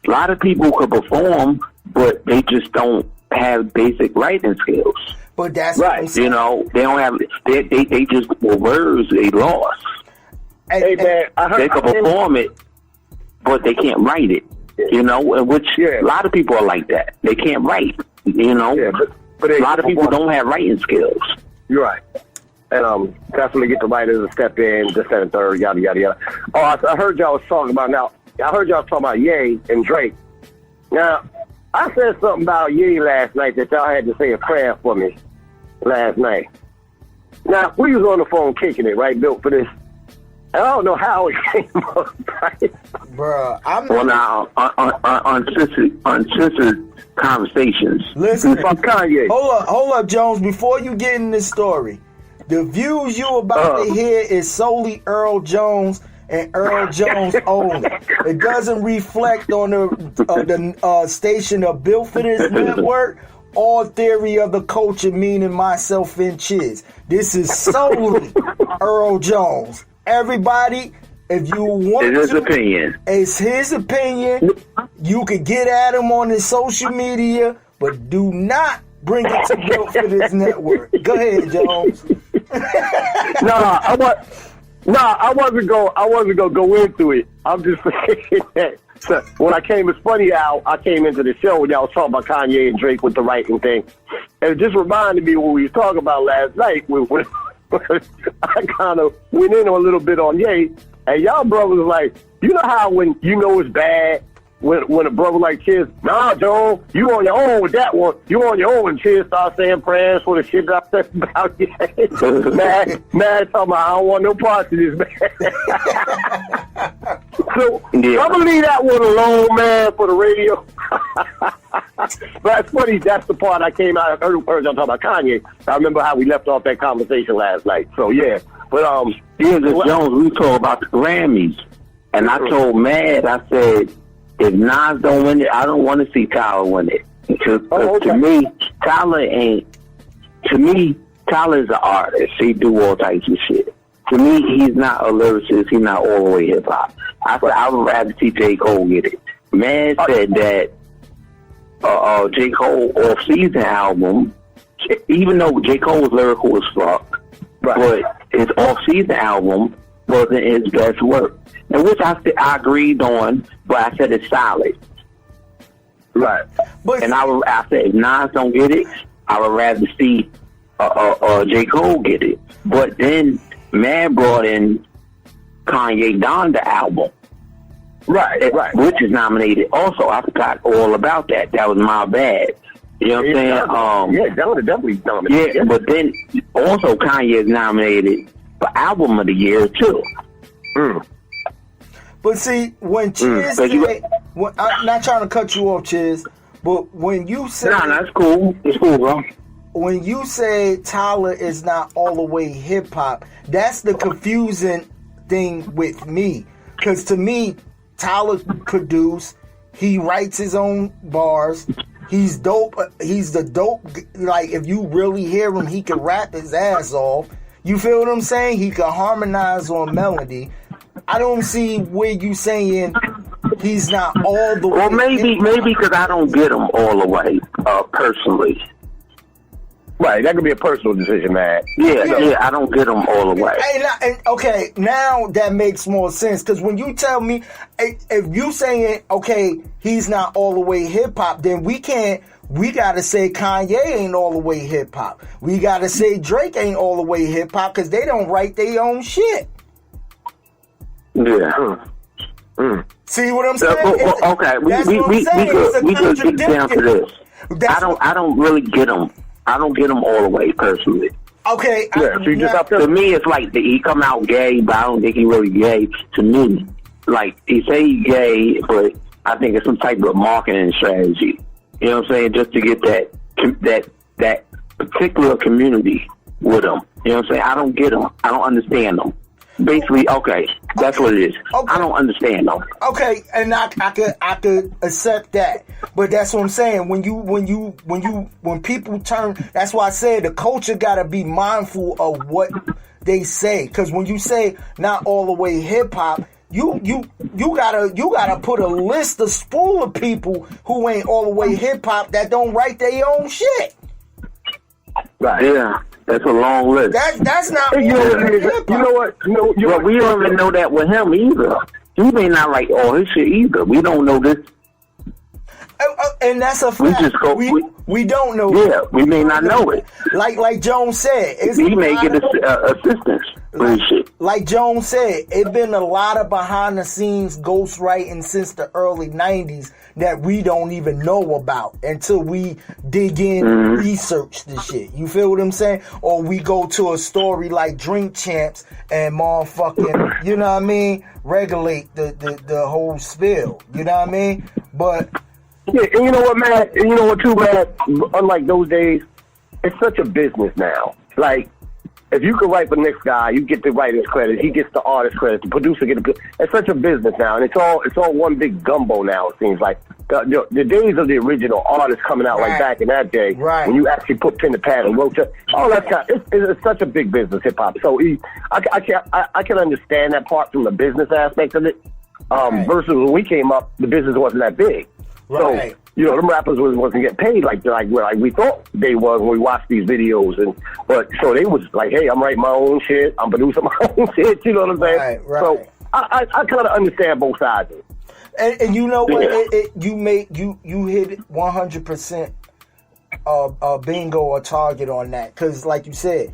A lot of people could perform, but they just don't have basic writing skills. But that's right. You know, they don't have. They just were words they lost. Hey man, they can perform it, but they can't write it. You know, which a lot of people are like that. They can't write. You know, but a lot of people don't have writing skills. You're right. And definitely get the writers to step in, this, that, and third, yada, yada, yada. Oh, I heard y'all was talking about Ye and Drake. Now, I said something about Ye last night that y'all had to say a prayer for me last night. Now, we was on the phone kicking it, right, built for this. I don't know how it came up, right? Bruh, I'm well, now, uncensored conversations. Listen, fuck Kanye. Hold up, Jones, before you get in this story. The views you about to hear is solely Earl Jones and Earl Jones only. It doesn't reflect on the station of Built for This Network or Theory of the Culture, meaning myself and Chiz. This is solely Earl Jones. Everybody, if you want it's his opinion. It's his opinion. You could get at him on his social media, but do not bring it to Built for This Network. Go ahead, Jones. I wasn't gonna go into it. I'm just saying that when I came, it's funny how I came into the show when y'all was talking about Kanye and Drake with the writing thing, and it just reminded me what we was talking about last night. When I kind of went in a little bit on Ye, and y'all brothers like, you know how when you know it's bad. When a brother like Chiz, nah, Joe, you on your own with that one. You on your own when Chiz starts saying prayers for the shit that I said about you. Man, talking about, I don't want no parts of this, man. So, I'm going to leave that one alone, man, for the radio. But it's funny, that's the part I came out, I heard y'all talking about Kanye. I remember how we left off that conversation last night. So, yeah. But, Jones, we talked about the Grammys. And I told Mad, I said, if Nas don't win it, I don't want to see Tyler win it. To me, Tyler is an artist. He do all types of shit. To me, he's not a lyricist. He's not all the way hip hop. I would rather see J. Cole get it. Man said that J. Cole off-season album, even though J. Cole's lyrical as fuck, but his off-season album wasn't his best work. And which I agreed on, but I said it's solid. Right. And I said if Nas don't get it, I would rather see J. Cole get it. But then Man brought in Kanye Donda album. Right. Which is nominated also. I forgot all about that. That was my bad. You know what I'm saying? Donda definitely nominated. Yeah, but then also Kanye is nominated for Album of the Year too. But see, when Chiz said, I'm not trying to cut you off, Chiz, but when you say... Nah, that's cool. It's cool, bro. When you say Tyler is not all the way hip-hop, that's the confusing thing with me. Because to me, Tyler produce, he writes his own bars, he's dope, he's the dope, like if you really hear him, he can rap his ass off. You feel what I'm saying? He can harmonize on melody. I don't see where you saying he's not all the way. Well, maybe because I don't get him all the way, personally. Right, that could be a personal decision, man. Yeah, I don't get them all the way. Okay, now that makes more sense, because when you tell me, if you saying, okay, he's not all the way hip-hop, then we gotta say Kanye ain't all the way hip-hop. We gotta say Drake ain't all the way hip-hop, because they don't write their own shit. Yeah. See what I'm saying? Okay, we could get down to this. I don't really get them. I don't get him all the way, personally. Okay. Yeah, so you just have to... To me, it's like he come out gay, but I don't think he really gay. To me, like, he say he gay, but I think it's some type of marketing strategy. You know what I'm saying? Just to get that particular community with him. You know what I'm saying? I don't get him. I don't understand them. Basically, okay, that's what it is. Okay. I don't understand them. Okay, and I could accept that, but that's what I'm saying. When people turn, that's why I said the culture gotta be mindful of what they say, because when you say not all the way hip hop, you gotta put a list, a spool of people who ain't all the way hip hop that don't write their own shit. Right. Yeah. That's a long list. That's not. You know what? Well, we don't even know that with him either. He may not like all his shit either. We don't know this. And that's a fact. We don't know. Yeah, we may not know it. Like Jones said, he may get assistance for his shit. Like Jones said, it's been a lot of behind the scenes ghostwriting since the early 90s that we don't even know about until we dig in and research the shit. You feel what I'm saying? Or we go to a story like Drink Champs and motherfucking, you know what I mean, regulate the whole spill. You know what I mean? But yeah, and you know what, man? And you know what, too, man? Unlike those days, it's such a business now. Like, if you could write for the next guy, you get the writer's credit, he gets the artist credit, the producer gets the... It's such a business now, and it's all one big gumbo now, it seems like. The days of the original artists coming out like back in that day, when you actually put pen to pad and wrote all that kind of... It's such a big business, hip-hop. So I can understand that part from the business aspect of it, versus when we came up, the business wasn't that big. Right. So, you know, them rappers wasn't getting paid like we thought they was when we watched these videos, but so they was like, hey, I'm writing my own shit, I'm producing my own shit, you know what I'm saying? Right. So I kind of understand both sides of it. And you know what? You hit 100% bingo or target on that, because like you said,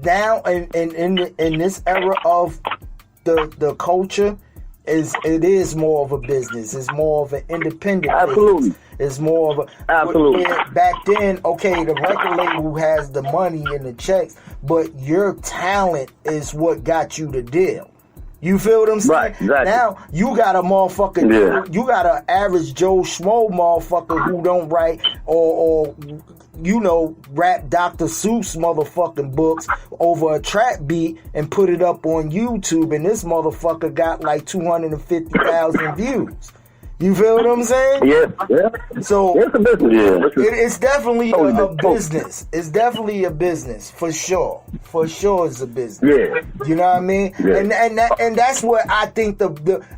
now in this era of the culture. It is more of a business. It's more of an independent Absolutely. business. It's more of a... Absolutely. Back then, okay, the record label has the money and the checks, but your talent is what got you the deal. You feel what I'm saying? Right, exactly. Now, you got a motherfucker, you got an average Joe Schmo motherfucker who don't write or you know, rap Dr. Seuss motherfucking books over a trap beat and put it up on YouTube, and this motherfucker got like 250,000 views. You feel what I'm saying? Yeah. So it's a business. It's definitely a business. It's definitely a business for sure. For sure, it's a business. Yeah. You know what I mean? Yeah. And that's what I think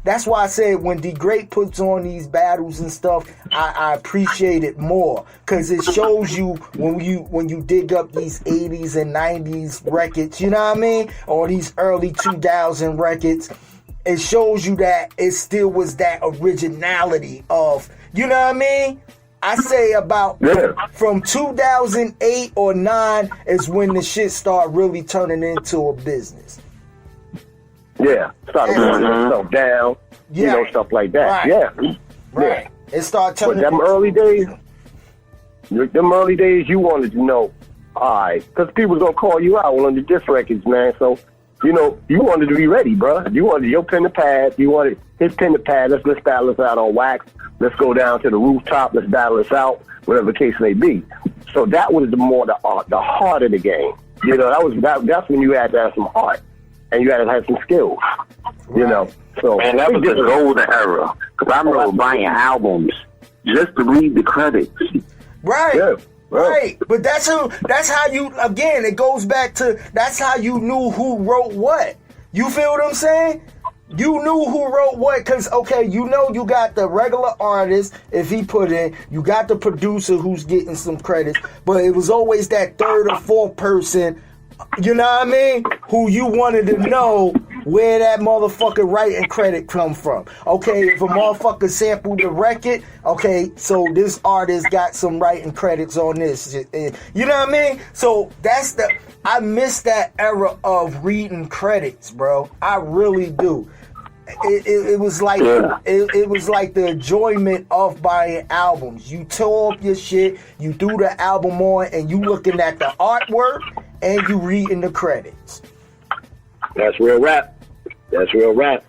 that's why I said when D Great puts on these battles and stuff, I appreciate it more, because it shows you when you dig up these 80s and 90s records. You know what I mean? Or these early 2000 records. It shows you that it still was that originality of, you know what I mean? I say about from 2008 or 9 is when the shit start really turning into a business. Yeah, started going stuff down, you know, stuff like that. Right. Yeah, right. It started turning. But them early days, you wanted to know, all right, because people was gonna call you out on the diss records, man. So. You know, you wanted to be ready, bro. You wanted your pen to pad. You wanted his pen to pad. Let's battle this out on wax. Let's go down to the rooftop. Let's battle this out, whatever the case may be. So that was the heart of the game. You know, that's when you had to have some heart and you had to have some skills. You know, so man, that was the golden era. Because I remember buying albums just to read the credits. Right. Yeah. Right, but that's how you, again, it goes back to, that's how you knew who wrote what. You feel what I'm saying? You knew who wrote what, because, okay, you know you got the regular artist, if he put in, you got the producer who's getting some credits, but it was always that third or fourth person, you know what I mean, who you wanted to know where that motherfucker writing credit come from. Okay, if a motherfucker sampled the record, okay, so this artist got some writing credits on this. You know what I mean? So I miss that era of reading credits, bro. I really do. It was like it was like the enjoyment of buying albums. You tore up your shit, you threw the album on, and you looking at the artwork and you reading the credits. That's real rap. That's real rap.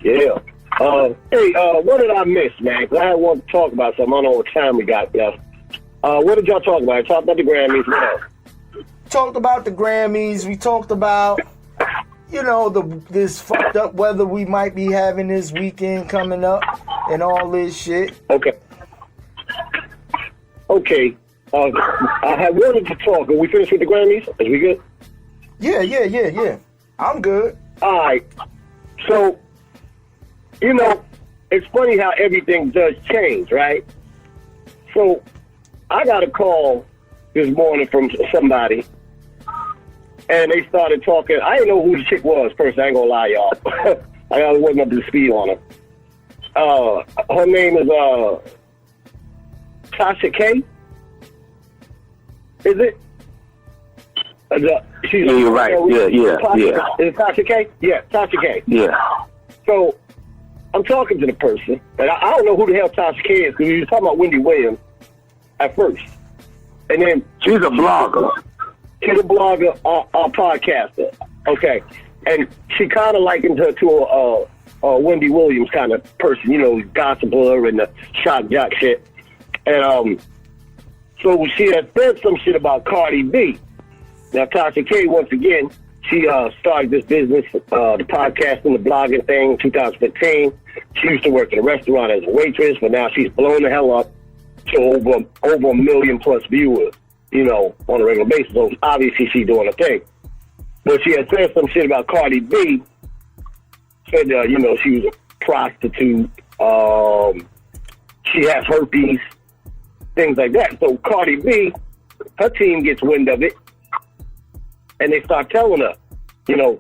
Yeah. Hey, what did I miss, man? 'Cause I want to talk about something. I don't know what time we got left. What did y'all talk about? Talked about the Grammys. What else? Talked about the Grammys. We talked about, you know, this fucked up weather we might be having this weekend coming up and all this shit. Okay. I had wanted to talk. Are we finished with the Grammys? Is we good? Yeah. I'm good. All right. So, you know, it's funny how everything does change, right? So, I got a call this morning from somebody, and they started talking. I didn't know who the chick was first. I ain't gonna lie, y'all. I wasn't up to speed on her. Her name is Tasha K. Is it? Yeah, you're right. Yeah. Is it Tasha K? Yeah, Tasha K. Yeah. So I'm talking to the person, and I don't know who the hell Tasha K is because we were talking about Wendy Williams at first, and then she's a blogger. She's a blogger, a podcaster. Okay, and she kind of likened her to a Wendy Williams kind of person, you know, gossiper and the shock jock shit. And so she had said some shit about Cardi B. Now, Tasha K, once again, she started this business, the podcasting, the blogging thing in 2015. She used to work in a restaurant as a waitress, but now she's blown the hell up to over a million plus viewers, you know, on a regular basis. So obviously she's doing a thing. But she had said some shit about Cardi B. Said, you know, she was a prostitute. She has herpes, things like that. So Cardi B, her team gets wind of it. And they start telling her, you know,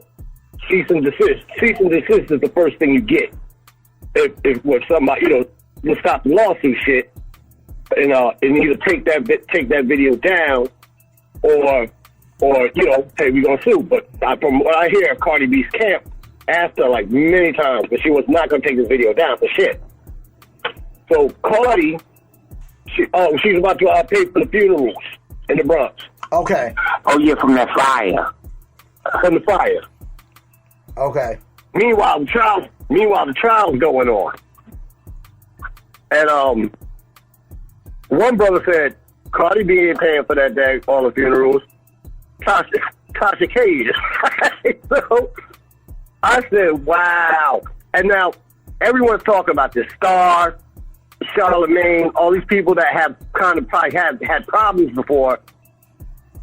cease and desist. Cease and desist is the first thing you get. If somebody, you know, will stop the lawsuit shit, and either take that video down, or you know, hey, we're gonna sue. But from what I hear, Cardi B's camp asked her like many times, but she was not gonna take this video down for shit. So Cardi, she's about to pay for the funerals in the Bronx. Okay. Oh yeah, from that fire. From the fire. Okay. Meanwhile, the trial's going on. And one brother said, Cardi B ain't paying for that day, all the funerals. Tasha K is. So I said, wow. And now everyone's talking about this Star, Charlemagne, all these people that have kind of probably had problems before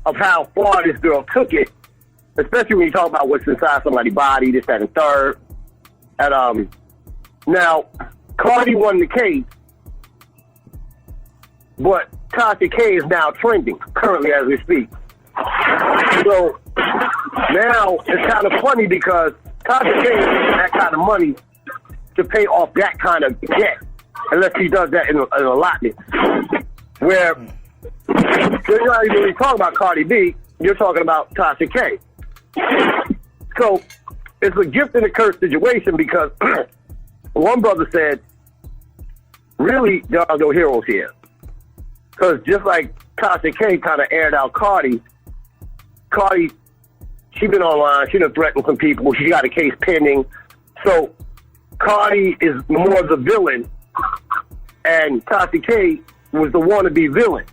of how far this girl took it, especially when you talk about what's inside somebody's body, this, that, and third. And now, Cardi won the case, but Tasha K is now trending, currently as we speak. So, now, it's kind of funny because Tasha K has that kind of money to pay off that kind of debt, unless he does that in a allotment. Where you're not even really talking about Cardi B, you're talking about Tasha K. So it's a gift and a curse situation because one brother said, really, there are no heroes here. Because just like Tasha K kind of aired out Cardi, she been online, she done threatened some people, she got a case pending. So Cardi is more the villain, and Tasha K was the wannabe villain.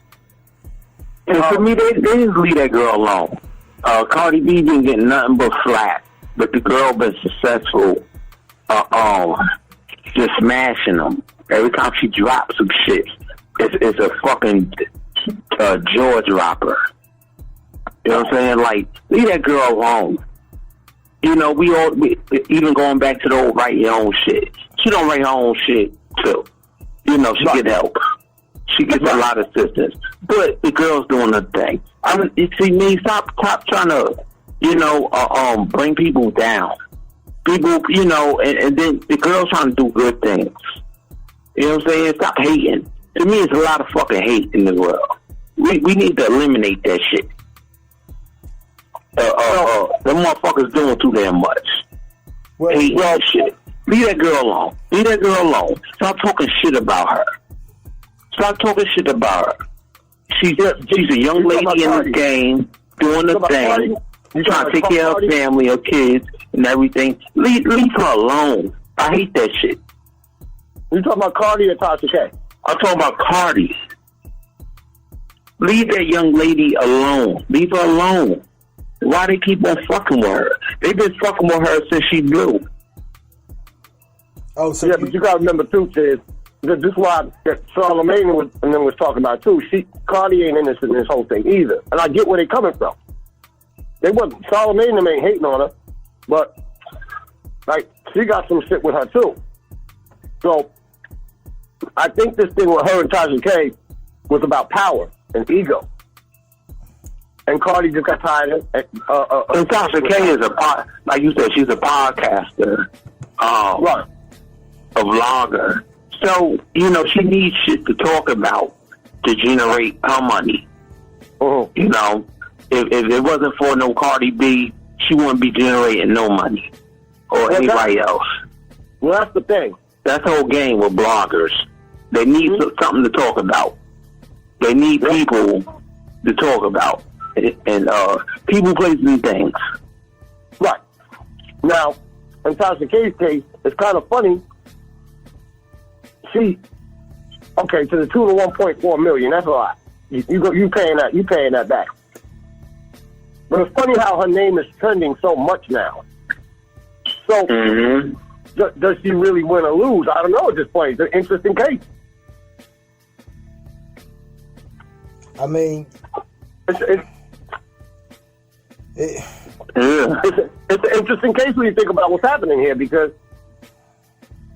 And for me, they just leave that girl alone. Cardi B didn't get nothing but flack, but the girl been successful, just smashing them. Every time she drops some shit, it's a fucking jaw dropper. You know what I'm saying? Like, leave that girl alone. You know, we even going back to the old write your own shit. She don't write her own shit too. You know, she get help. She gets a lot of assistance. But the girl's doing her thing. I mean, you see me, stop trying to, bring people down. People, and then the girl's trying to do good things. You know what I'm saying? Stop hating. To me, it's a lot of fucking hate in the world. We need to eliminate that shit. The motherfuckers doing too damn much. Hating that shit. Leave that girl alone. Leave that girl alone. Stop talking shit about her. Stop talking shit about her. She's a young lady in the game, doing the thing. Trying to take care of her family, her kids, and everything. Leave her alone. I hate that shit. You talking about Cardi or Tasha K? I'm talking about Cardi. Leave that young lady alone. Leave her alone. Why they keep on fucking with her? They've been fucking with her since she blew. Oh, so but you gotta remember too, Sid. This is why Charlamagne was talking about too. Cardi ain't innocent in this whole thing either, and I get where they coming from. They wasn't Charlamagne ain't hating on her, but like she got some shit with her too. So I think this thing with her and Tasha K was about power and ego. And Cardi just got tired of it. And Tasha K is like you said, she's a podcaster, right, a vlogger. So, she needs shit to talk about to generate her money. Mm-hmm. If it wasn't for no Cardi B, she wouldn't be generating no money. Or anybody else. Well, that's the thing. That's the whole game with bloggers. They need something to talk about. They need people to talk about. And people, places, and things. Right. Now, in Tasha K's case, it's kind of funny. To the tune of $1.4 million, that's a lot. You paying that back. But it's funny how her name is trending so much now. So, does she really win or lose? I don't know at this point. It's an interesting case. I mean, it's an interesting case when you think about what's happening here, because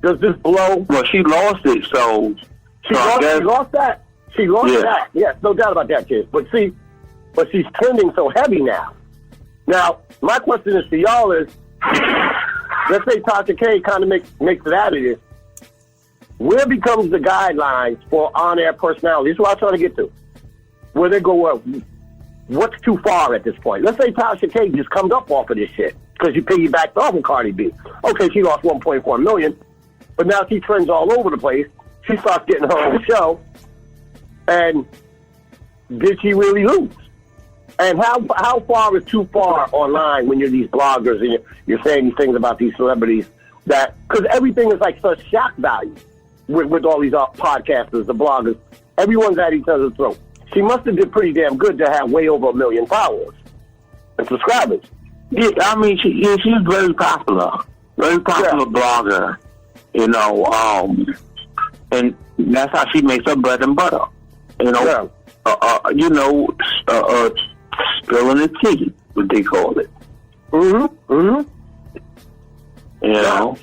does this blow? Well, she lost it, so she lost that. She lost that. Yes, no doubt about that, kid. But she's trending so heavy now. Now, my question is to y'all is, let's say Tasha K kind of makes it out of this. Where becomes the guidelines for on-air personality? This is what I'm trying to get to. Where they go, what's too far at this point? Let's say Tasha K just comes up off of this shit because you piggybacked off of Cardi B. Okay, she lost $1.4 million, but now she trends all over the place. She starts getting her own show. And did she really lose? And how far is too far online when you're these bloggers and you're saying these things about these celebrities? That because everything is like such shock value with all these podcasters, the bloggers. Everyone's at each other's throat. She must have did pretty damn good to have way over 1 million followers and subscribers. Yeah, I mean, she's very popular blogger, and that's how she makes her bread and butter. Spilling the tea, what they call it.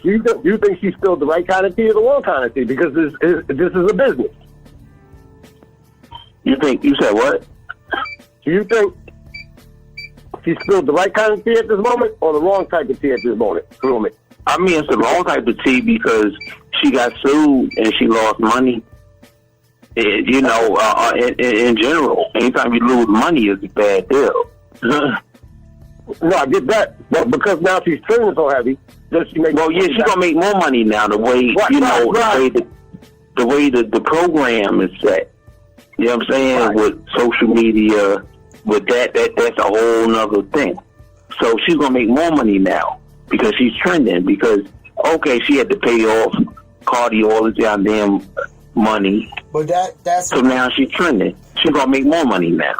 You think she spilled the right kind of tea or the wrong kind of tea? Because this is a business. You said what? Do you think she spilled the right kind of tea at this moment or the wrong type of tea at this moment? I mean, it's the wrong type of tea because she got sued and she lost money. In general, anytime you lose money is a bad deal. No, I get that. But because now she's trending so heavy, does she make she's going to make more money now the way, the way the program is set. You know what I'm saying? Right. With social media, with that's a whole nother thing. So she's going to make more money now because she's trending. Because, she had to pay off Cardi all the goddamn money. But that's so now she's trending. She's going to make more money now.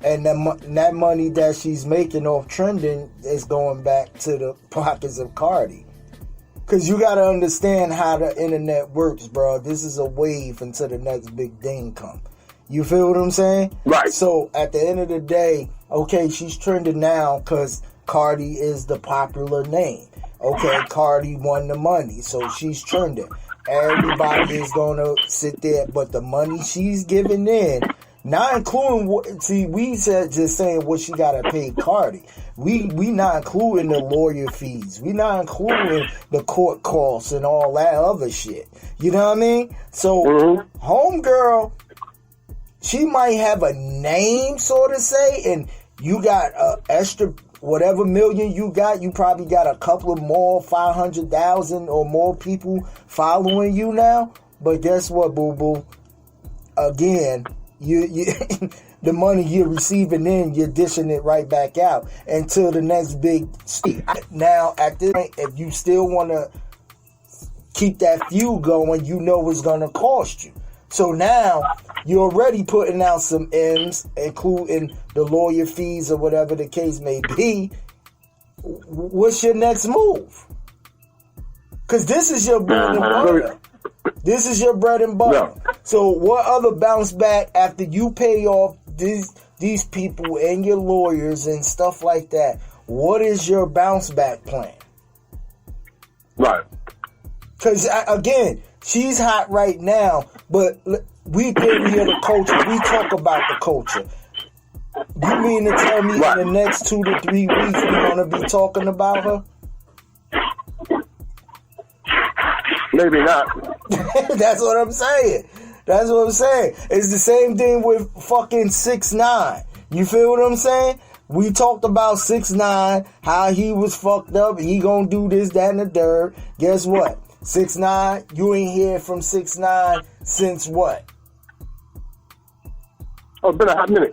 And that money that she's making off trending is going back to the pockets of Cardi. Because you got to understand how the internet works, bro. This is a wave until the next big thing come. You feel what I'm saying? Right. So at the end of the day, she's trending now because Cardi is the popular name. Okay, Cardi won the money, so she's trending. Everybody is gonna sit there, but the money she's giving in, not including what, see, we said just saying what she gotta pay Cardi. We not including the lawyer fees. We not including the court costs and all that other shit. You know what I mean? So, homegirl, she might have a name, so to say, and you got extra whatever million you got. You probably got a couple of more, 500,000 or more people following you now. But guess what, boo boo? Again, you the money you're receiving in, you're dishing it right back out until the next big steep. Now, at this point, if you still want to keep that feud going, you know it's going to cost you. So now you're already putting out some M's, including the lawyer fees or whatever the case may be. What's your next move? Because this is your bread and butter. This is your bread and butter. Yeah. So what other bounce back after you pay off these people and your lawyers and stuff like that? What is your bounce back plan? Right. Because, again, she's hot right now, but we theory of the culture. We talk about the culture. You mean to tell me in the next 2 to 3 weeks we're going to be talking about her? Maybe not. That's what I'm saying. That's what I'm saying. It's the same thing with fucking 6ix9ine. You feel what I'm saying? We talked about 6ix9ine, how he was fucked up. He gonna do this, that, and the third. Guess what? 6ix9ine, you ain't hear from 6ix9ine since what? Oh, it's been a hot minute.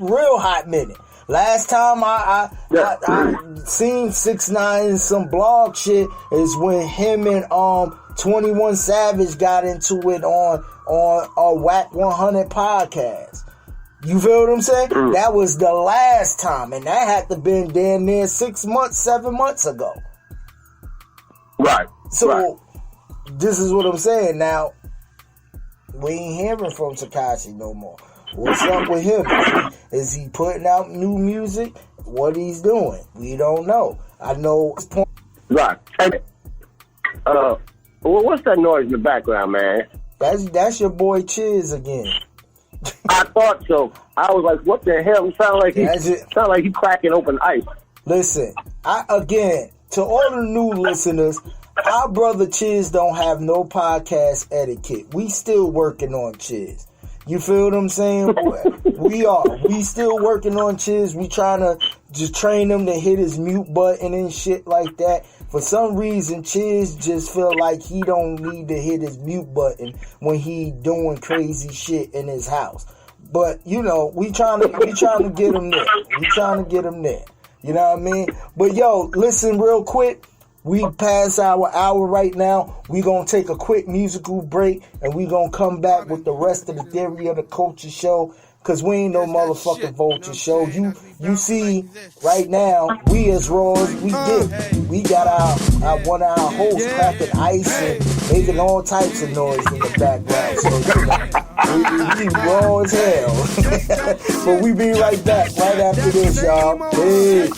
Real hot minute. Last time I seen 6ix9ine in some blog shit is when him and 21 Savage got into it on a Whack 100 podcast. You feel what I'm saying? That was the last time, and that had to been damn near 6 months, 7 months ago. Right. So this is what I'm saying. Now we ain't hearing from Tekashi no more. What's up with him? Is he putting out new music? What he's doing? We don't know. I know. Right. And, what's that noise in the background, man? That's your boy Chiz again. I thought so. I was like, what the hell? It sounded like he cracking open ice. Listen, to all the new listeners, our brother Chiz don't have no podcast etiquette. We still working on Chiz. You feel what I'm saying? We still working on Chiz. We trying to just train him to hit his mute button and shit like that. For some reason, Chiz just feel like he don't need to hit his mute button when he doing crazy shit in his house. But, you know, we trying to get him there. We trying to get him there. You know what I mean? But, yo, listen real quick. We past our hour right now. We gonna take a quick musical break, and we gonna come back with the rest of the Theory of the Culture show. Cause we ain't no motherfucking vulture show. You see, right now, we as raw as we get. We got our one of our hosts cracking ice and making all types of noise in the background. So we raw as hell. But we be right back right after this, y'all. Hey.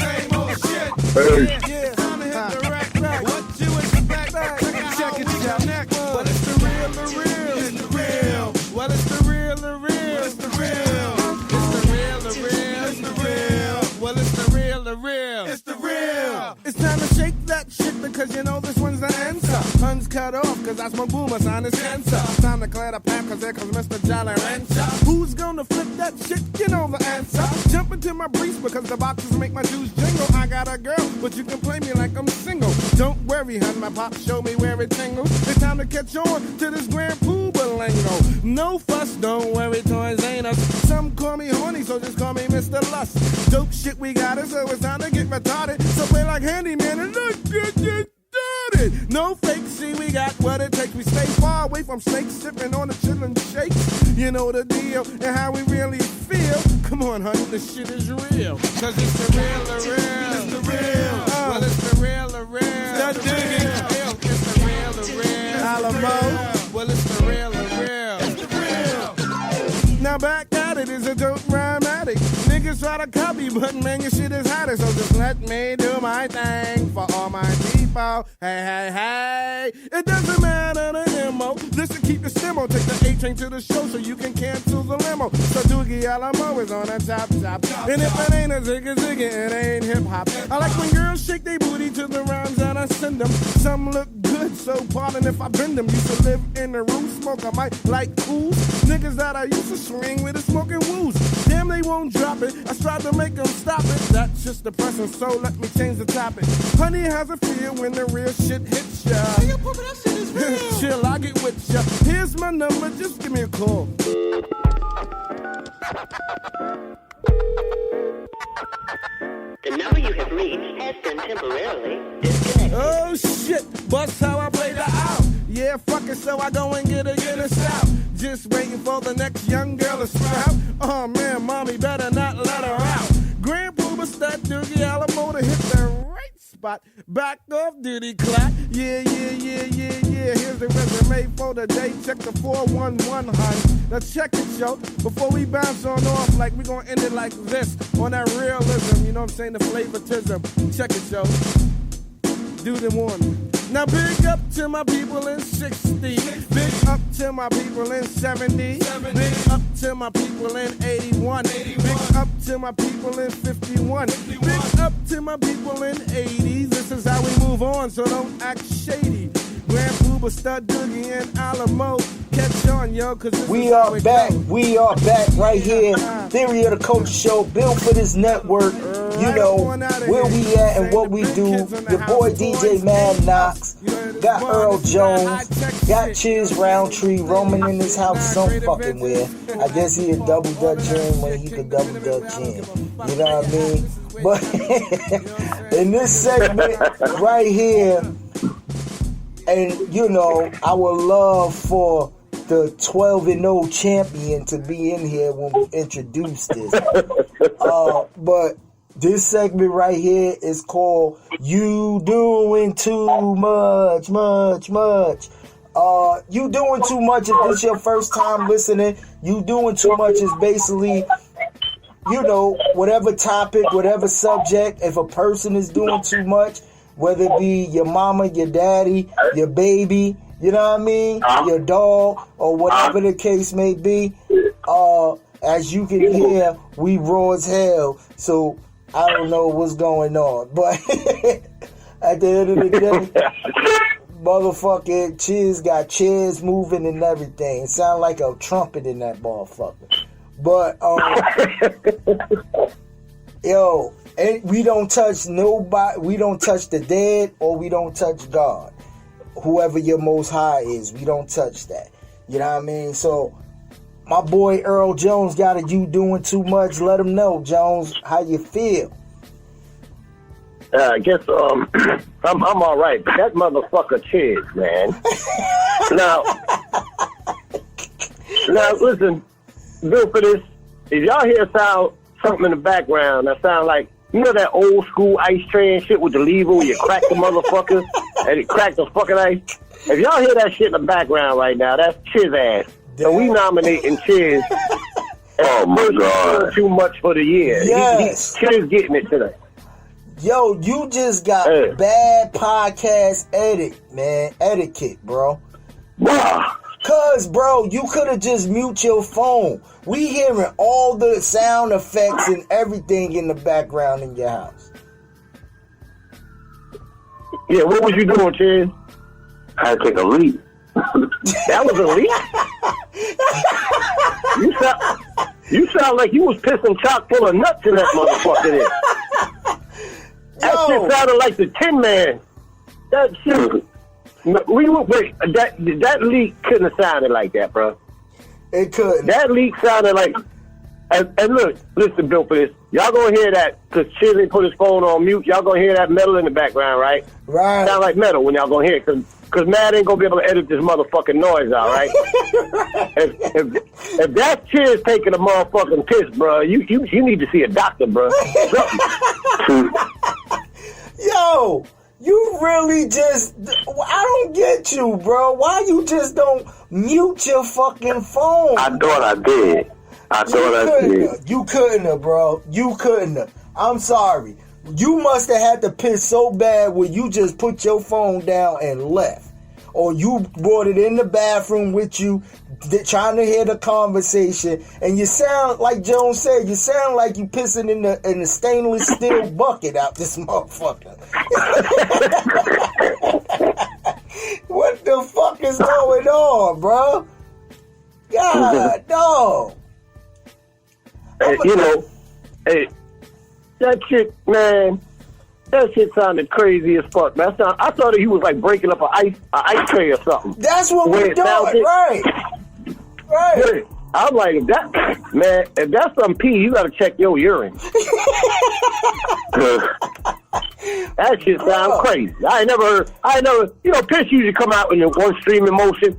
It's time to shake that shit because you know this one's the answer. Tongues cut off cause that's my boomer sign is cancer. Time to clear the path cause there comes Mr. Jolly Rancher. Who's gonna flip that shit? You know the answer. Jump into my briefs because the boxes make my juice jingle. I got a girl, but you can play me like I'm single. Don't worry, hun, my pop show me where it tingles. It's time to catch on to this grand poobah lingo. No fuss, don't worry, toys ain't us. Some call me horny, so just call me Mr. Lust. Dope shit we got it, so it's time to get retarded. So play like handyman and look good, get started. No fake, see we got what it takes. We stay far away from snakes, sipping on the chillin' shakes. You know the deal and how we really feel. Come on, honey, this shit is real. Cause it's the real. It's the real. Well, it's the real. It's the real. Alamo. Well, it's the real. It's the real. Now back at it is a dope rhyme. automatic. Niggas try to copy, but man, your shit is hotter. So just let me do my thing for all my people. Hey, hey, hey. It doesn't matter the MO. Listen, keep the stimmo. Take the A-train to the show so you can cancel the limo. So Doogie Alamo is on the top. And if it ain't a ziggy, it ain't hip-hop. I like when girls shake their booty to the rhymes that I send them. Some look good, so pardon if I bend them. Used to live in the room, smoke, I might like cools. Niggas that I used to swing with is smoking woos. Damn, they won't drop it. I tried to make them stop it. That's just depressing, so let me change the topic. Honey has a feel when the real shit hits ya. Hey, yo, Papa, that shit is real. Chill, I get with ya. Here's my number, just give me a call. The number you have reached has been temporarily disconnected. Oh shit, bust how I play the out. Yeah, fuck it, so I go and get us out. Just waiting for the next young girl to sprout. Oh man, mommy better not let her out. Grand Pooba stud Doogie Alamo to hit the right spot. Back off duty clock. Yeah. Here's the resume for the day. Check the 411, honey. Now check it, yo. Before we bounce on off, like we gonna end it like this. On that realism, you know what I'm saying? The flavoritism. Check it, yo. Do the one. Now big up to my people in 60. Big up to my people in 70. Big up to my people in 81. Big up to my people in 51. Big up to my people in 80s. This is how we move on, so don't act shady. Grand Pooba, Stud Doogie, and Alamo. Catch on, yo, cause this We is how are it back. goes. We are back right here. Theory of the Culture Show, built for this network. You know where we at and what we do. Your boy DJ Mad Knox. Got Earl Jones. Got Chiz Roundtree roaming in this house some fucking where. I guess he a double dutch in when he could double dutch in. You know what I mean? But in this segment right here, and you know, I would love for the 12-0 champion to be in here when we introduce this. But this segment right here is called You Doing Too Much. You Doing Too Much, if this your first time listening, You Doing Too Much is basically, you know, whatever topic, whatever subject, if a person is doing too much, whether it be your mama, your daddy, your baby, you know what I mean, your dog, or whatever the case may be, as you can hear, we raw as hell, so I don't know what's going on, but at the end of the day, motherfucking Chiz got chairs moving and everything. It sound like a trumpet in that motherfucker. But, yo, and we don't touch nobody, we don't touch the dead, or we don't touch God. Whoever your most high is, we don't touch that. You know what I mean? So, my boy Earl Jones got a You Doing Too Much. Let him know, Jones, how you feel. I guess I'm all right. But that motherfucker Chiz, man. now listen, Bill, for this, if y'all hear something in the background that sound like, you know that old school ice tray and shit with the lever where you crack the motherfucker and it crack the fucking ice? If y'all hear that shit in the background right now, that's Chiz ass. So we nominating Chiz. Oh my God! Too much for the year. Yes, Chiz getting it today. Yo, you just got bad podcast etiquette, bro. Wow. Cause, bro, you could have just mute your phone. We hearing all the sound effects and everything in the background in your house. Yeah, what was you doing, Chiz? I had to take a leak. That was a leak? You sound like you was pissing chock full of nuts in that motherfucker there. That shit sounded like the Tin Man. That shit. That leak couldn't have sounded like that, bro. It couldn't. That leak sounded like. And look, listen, Bill, for this. Y'all gonna hear that, because Chiz ain't put his phone on mute. Y'all gonna hear that metal in the background, right? Right. Sound like metal when y'all gonna hear it, because Matt ain't gonna be able to edit this motherfucking noise out, right? If that's Chiz taking a motherfucking piss, bro, you need to see a doctor, bro. Yo, you really just, I don't get you, bro. Why you just don't mute your fucking phone? I thought I did. I thought I did. You couldn't have, bro. You couldn't have. I'm sorry. You must have had to piss so bad where you just put your phone down and left. Or you brought it in the bathroom with you, trying to hear the conversation. And you sound, like Jones said, you sound like you pissing in the stainless steel bucket out this motherfucker. What the fuck is going on, bro? God, no. Hey, hey, that shit, man, that shit sounded crazy as fuck, man. I thought he was like breaking up an ice tray or something. That's what we're doing, right? Yeah. I'm like, if that's some pee, you gotta check your urine. That shit sounds crazy. I ain't never, piss usually come out in one stream of motion.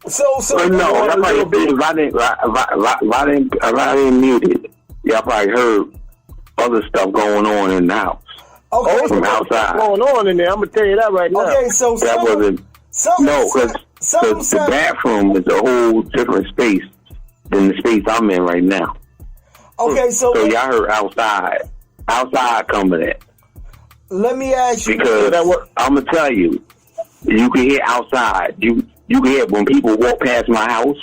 So no, that's like if I didn't mute it, y'all probably heard other stuff going on in the house. Okay, from outside. What's going on in there? I'm gonna tell you that right now. Okay, so that wasn't. No, because the bathroom is a whole different space than the space I'm in right now. Okay, so y'all heard outside coming in. Let me ask you, because I'm gonna tell you, you can hear outside. You can hear when people walk past my house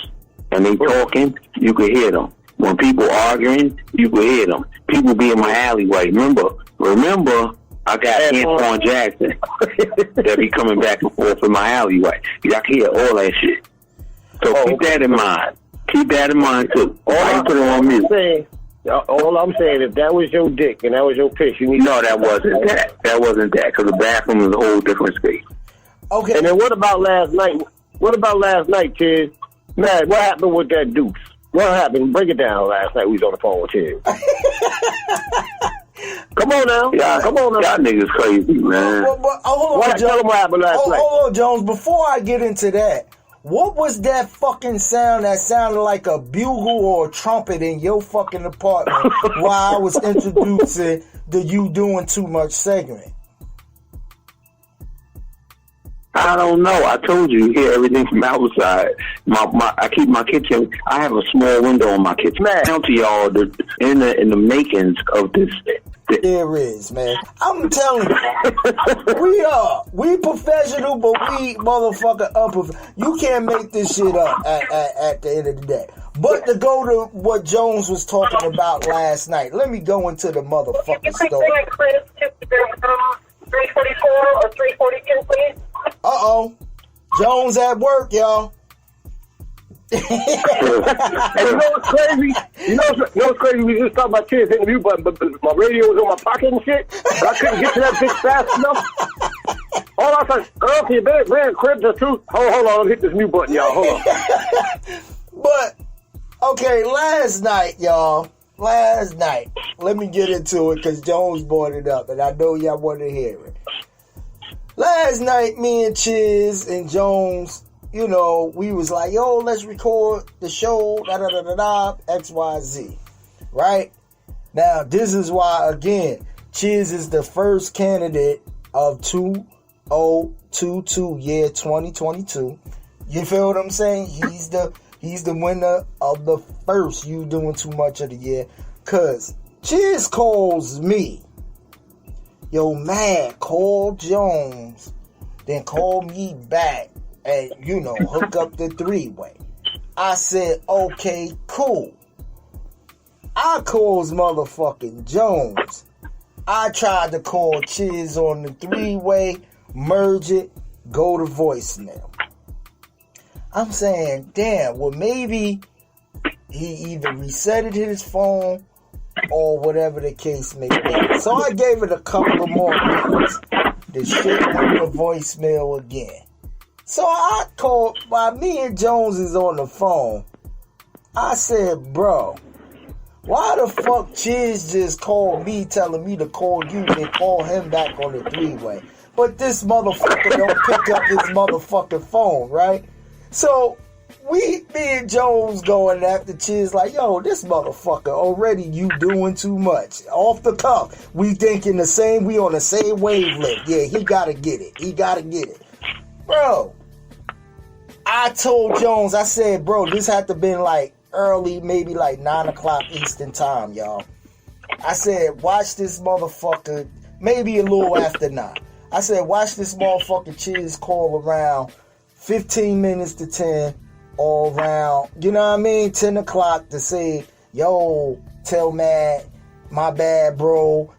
and they talking. You can hear them. When people arguing, you can hear them. People be in my alleyway. Remember, I got Antoine Jackson that be coming back and forth in my alleyway. Y'all can hear all that shit. So keep that in mind. Keep that in mind too. All I'm saying, if that was your dick and that was your piss, you need. No, that wasn't that. That wasn't that, because the bathroom is a whole different space. Okay. And then what about last night? What about last night, kid? Man, what happened with that Deuce? What happened? Break it down. Last night we was on the phone with him. Come on now. Come on now. Y'all niggas crazy, man. Hold on, tell them what happened last night. Hold on, Jones. Before I get into that, what was that fucking sound that sounded like a bugle or a trumpet in your fucking apartment while I was introducing the You Doing Too Much segment? I don't know. I told you hear everything from outside. I keep my kitchen. I have a small window in my kitchen. Man, tell to y'all in the makings of this. There is, man. I'm telling you, we professional, but we motherfucker up. You can't make this shit up at the end of the day. But to go to what Jones was talking about last night, let me go into the motherfucking story. 344 or 342, please. Jones at work, y'all. And you know what's crazy? You know what's crazy? We just talking about kids hitting the mute button, but my radio was in my pocket and shit. But I couldn't get to that bitch fast enough. All I said, Earl, can you bear crib the truth? Hold on, let me hit this mute button, y'all. Hold on. But, okay, last night, y'all. Let me get into it because Jones brought it up, and I know y'all want to hear it. Last night, me and Chiz and Jones, we was like, yo, let's record the show, XYZ, right? Now, this is why, again, Chiz is the first candidate of 2022, year 2022. You feel what I'm saying? He's the winner of the first You Doing Too Much of the year. Cause Chiz calls me, yo man, call Jones, then call me back and hook up the three-way. I said, okay, cool. I calls motherfucking Jones. I tried to call Chiz on the three-way, merge it, go to voicemail. I'm saying, damn, well, maybe he either resetted his phone or whatever the case may be. So I gave it a couple of more minutes. The shit went to voicemail again. So I called, while me and Jones is on the phone, I said, bro, why the fuck Chiz just called me telling me to call you and call him back on the three-way? But this motherfucker don't pick up his motherfucking phone, right? So, me and Jones going after Chiz like, yo, this motherfucker already You Doing Too Much. Off the cuff. We thinking the same, we on the same wavelength. Yeah, he gotta get it. Bro, I told Jones, I said, bro, this had to been like early, maybe like 9 o'clock Eastern time, y'all. I said, watch this motherfucker, maybe a little after 9. I said, watch this motherfucker Chiz call around 15 minutes to 10, all around, you know what I mean, 10 o'clock to say, yo, tell Matt, my bad, bro.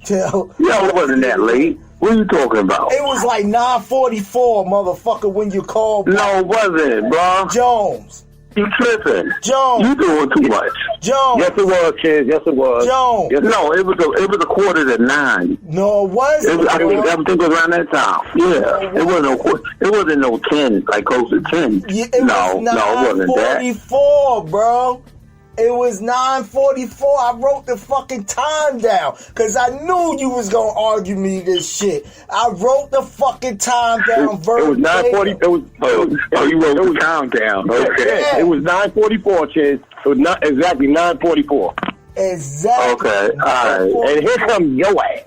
Yo, it wasn't that late. What are you talking about? It was like 9:44, motherfucker, when you called. No, it wasn't, bro. Jones. You tripping. Jones. You doing too much. Jones. Yes, it was, Chiz. Yes, it was. Jones. Yes, No, it was a quarter to 9. No, it wasn't. I think it was around that time. Yeah, it wasn't no 10, like close to 10. Yeah, No, it wasn't that. 9:44, bro. It was 9:44. I wrote the fucking time down because I knew you was gonna argue me this shit. I wrote the fucking time down verbatim. It was 9:40. You wrote the time down. Okay. Yeah. It was 9:44, Chiz. It was not exactly 9:44. Exactly. Okay, all right. And here comes your ass.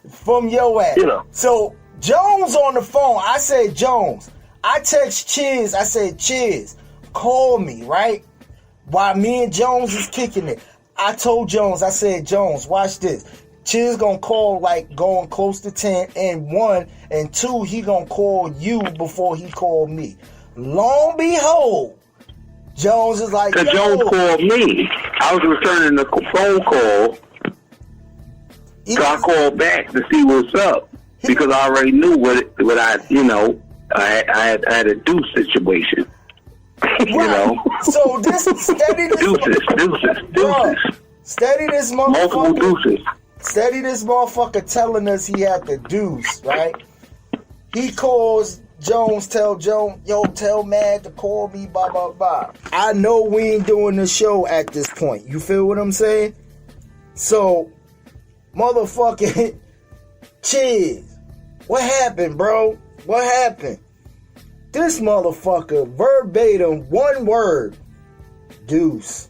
From your ass. You know. So Jones on the phone. I said, Jones. I text Chiz. I said, Chiz, call me, right? While me and Jones is kicking it. I told Jones, I said, Jones, watch this. Chiz gonna call like going close to 10, and 1, and 2, he gonna call you before he called me. Long behold, Jones is like, Because Jones called me. I was returning the phone call. So I called back to see what's up. Because I already knew what I had a do situation. You know? So this steady this Deuces. Steady this Multiple motherfucker. deuces. Steady this motherfucker telling us he had the deuce, right? He calls Jones, tell Jones, yo, tell Mad to call me, blah, blah, blah. I know we ain't doing the show at this point. You feel what I'm saying? So, motherfucking Chiz, what happened, bro? What happened? This motherfucker, verbatim, one word, deuce.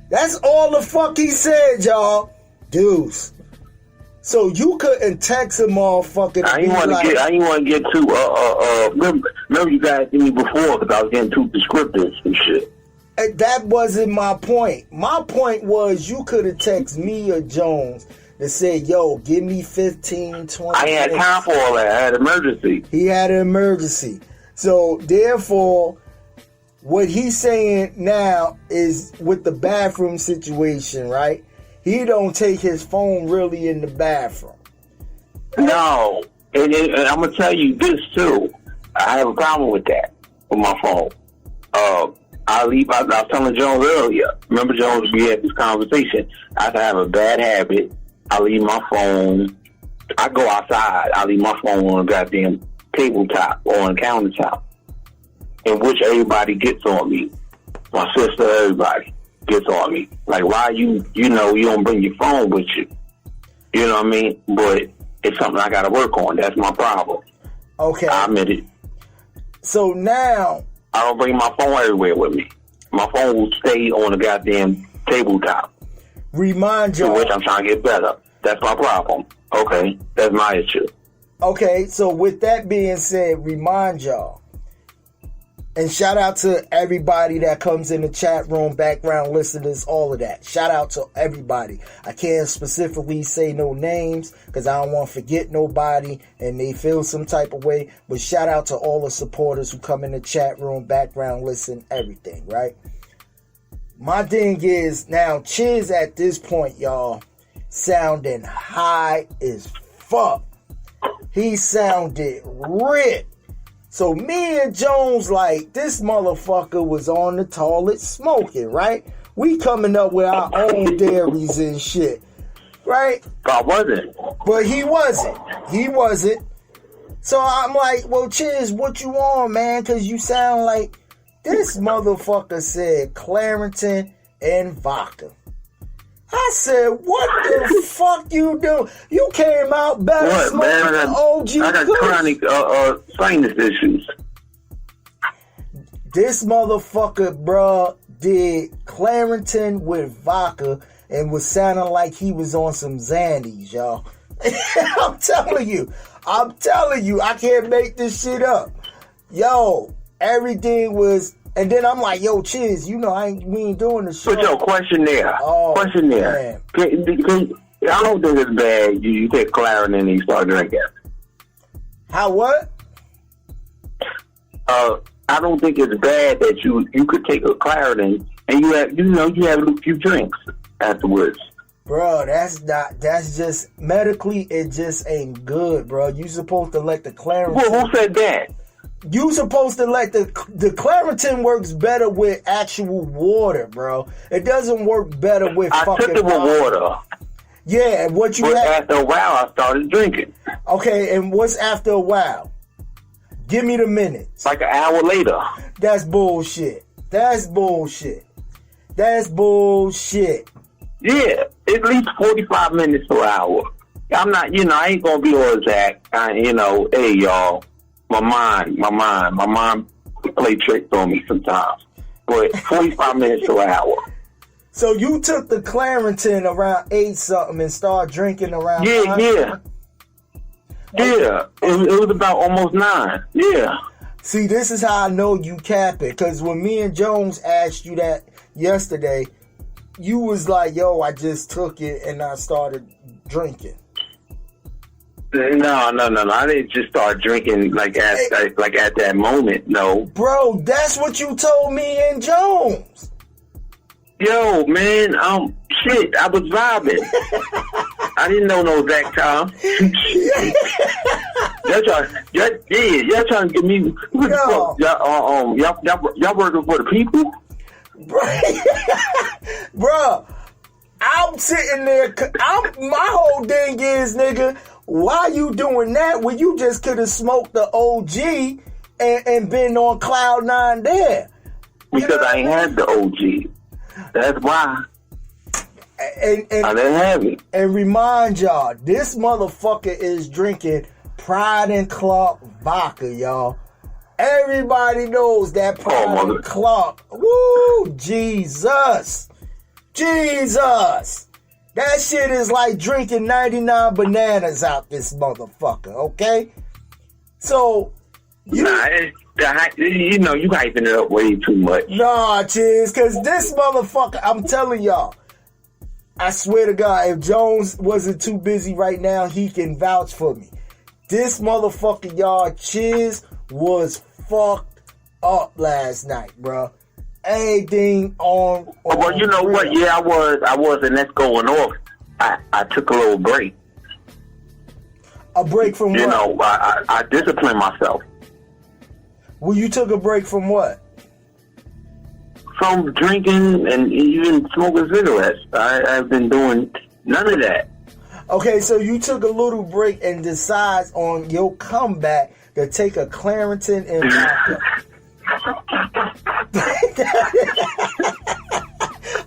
That's all the fuck he said, y'all. Deuce. So you couldn't text a motherfucker. I didn't want to get too. Remember you guys did me before because I was getting too descriptive and shit. That wasn't my point. My point was you could have texted me or Jones to say, yo, give me 15, 20 I had time for all that. I had emergency. He had an emergency. So therefore, what he's saying now is with the bathroom situation, right? He don't take his phone really in the bathroom. No. And I'm going to tell you this, too. I have a problem with that, with my phone. I was telling Jones earlier. Remember, Jones, we had this conversation. I have a bad habit. I leave my phone. I go outside. I leave my phone on a goddamn tabletop or on a countertop. In which everybody gets on me. My sister, everybody gets on me. Like, why you don't bring your phone with you? You know what I mean? But it's something I got to work on. That's my problem. Okay. I admit it. So now, I don't bring my phone everywhere with me. My phone will stay on the goddamn tabletop. remind To y'all. which I'm trying to get better. That's my problem. Okay. That's my issue. Okay, so with that being said, remind y'all. And shout out to everybody that comes in the chat room, background listeners, all of that. Shout out to everybody. I can't specifically say no names because I don't want to forget nobody and they feel some type of way. But shout out to all the supporters who come in the chat room, background listen, everything, right? My thing is, now, Chiz at this point, y'all, sounding high as fuck. He sounded ripped. So me and Jones, like, this motherfucker was on the toilet smoking, right? We coming up with our own dairies and shit, right? I wasn't. But he wasn't. He wasn't. So I'm like, well, Chiz, what you on, man? Because you sound like this motherfucker said Clarington and vodka. I said, what the fuck you do? You came out better What, smoking man? than OG I got Kush. chronic sinus issues. This motherfucker, bruh, did Clarington with vodka and was sounding like he was on some Xannies, y'all. I'm telling you, I can't make this shit up. Yo, Everything was, and then I'm like, yo, Chiz, you know, we ain't doing the show. But yo, questionnaire. Man. I don't think it's bad. You take Claritin and you start drinking. How what? I don't think it's bad that you could take a Claritin and you have a few drinks afterwards. Bro, that's just medically, it just ain't good, bro. You supposed to let the Claritin. Well, who said that? You supposed to let the Claritin works better with actual water, bro. It doesn't work better with I fucking took it with water. Yeah, and what you But had. after a while, I started drinking. Okay, and what's after a while? Give me the minutes. Like an hour later. That's bullshit. That's bullshit. That's bullshit. Yeah, at least 45 minutes to an hour. I'm not, I ain't gonna be all exact. Hey y'all, my mind play tricks on me sometimes. But 45 minutes to an hour. So you took the Claritin around 8 something and started drinking around 9? Yeah. Yeah, it was about almost 9. Yeah. See, this is how I know you capping. Because when me and Jones asked you that yesterday, you was like, yo, I just took it and I started drinking. No. I didn't just start drinking like at that moment. No, bro, that's what you told me and Jones. Yo, man, shit, I was vibing. I didn't know no exact time. Y'all trying to get me. Y'all working for the people, bro. I'm sitting there. My whole thing is, nigga, why you doing that when you just could have smoked the OG and been on cloud 9 there? Because I ain't had the OG. That's why. And I didn't have it. And remind y'all, this motherfucker is drinking Pride and Clark vodka, y'all. Everybody knows that Pride and Clark. Woo! Jesus. That shit is like drinking 99 bananas out this motherfucker, okay? So, you hyping it up way too much. Nah, Chiz, because this motherfucker, I'm telling y'all, I swear to God, if Jones wasn't too busy right now, he can vouch for me. This motherfucker, y'all, Chiz was fucked up last night, bro. Anything on well, you know what? Yeah, I was, and that's going off. I took a little break. A break from what? I disciplined myself. Well, you took a break from what? From drinking and even smoking cigarettes. I've been doing none of that. Okay, so you took a little break and decides on your comeback to take a Claritin and vodka.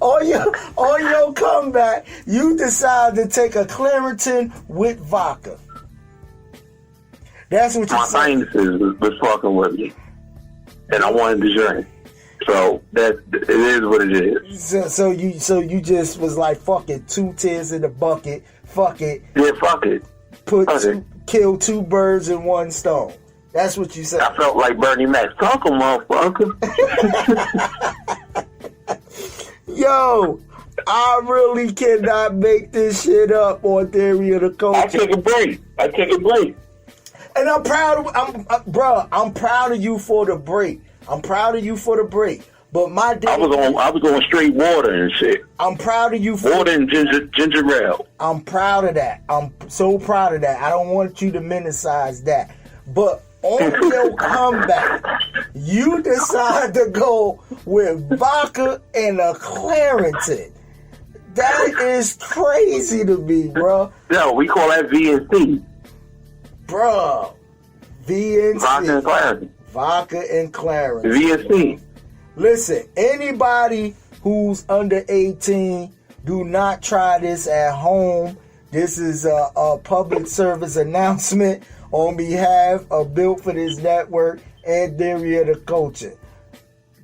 on your comeback, you decide to take a Claritin with vodka. That's what you said. My sinuses was fucking with me, and I wanted to drink. So it is what it is. So you just was like, fuck it, 2 tears in the bucket. Fuck it. Yeah, fuck it. Kill 2 birds in 1 stone. That's what you said. I felt like Bernie Mac. Talk a motherfucker. Yo, I really cannot make this shit up on Theory of the Culture. I take a break. And I'm proud of, I'm proud of you for the break. But my day, I was going straight water and shit. I'm proud of you for water and ginger ale. I'm proud of that. I'm so proud of that. I don't want you to minimize that. But on your comeback, you decide to go with vodka and a Claritin. That is crazy to me, bro. No, we call that VNC. Bro, VNC. Vodka and Claritin. Vodka and Claritin. VNC. Listen, anybody who's under 18, do not try this at home. This is a public service announcement on behalf of Built for This Network and Theory of the Culture.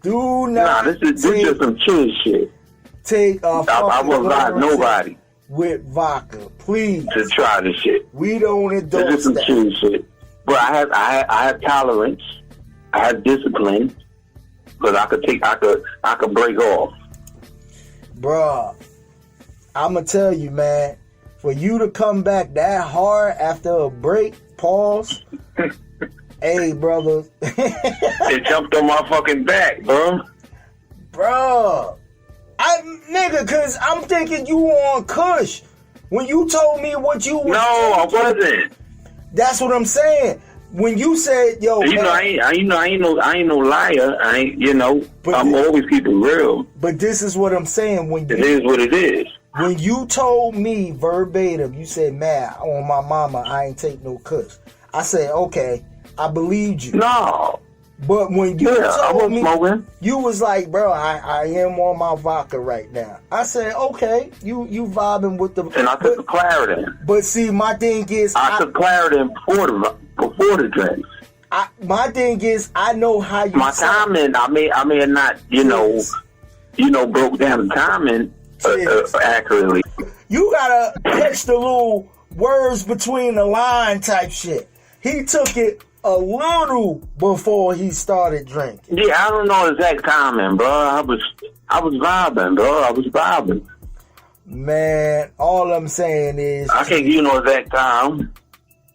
Do not. This is just some chill shit. Take a I won't advise nobody with vodka, please. To try this shit. We don't endorse this is some chill shit. But I have tolerance. I had discipline, but I could break off. Bruh, I'ma tell you, man, for you to come back that hard after a break, pause. Hey, brother. It jumped on my fucking back, bro. Bruh. Nigga, cause I'm thinking you on Kush. When you told me what you was No, I wasn't. That's what I'm saying. When you said, yo, You man, know, I ain't no liar. But I'm always keeping real. but this is what I'm saying. It is what it is. When you told me verbatim, you said, man, on my mama, I ain't take no Kush. I said, okay, I believed you. No. But when you I told wasn't me, smoking. you was like, bro, I am on my vodka right now. I said, okay, you vibing with the... And I took the Claritin. But see, my thing is... I took Claritin before the drinks. My thing is, I know how you... My timing, I may have not, broke down the timing accurately. You gotta catch the little words between the line type shit. He took it a little before he started drinking. Yeah, I don't know exact timing, bro. I was vibing, bro. I was vibing. Man, all I'm saying is... I can't give you no exact time.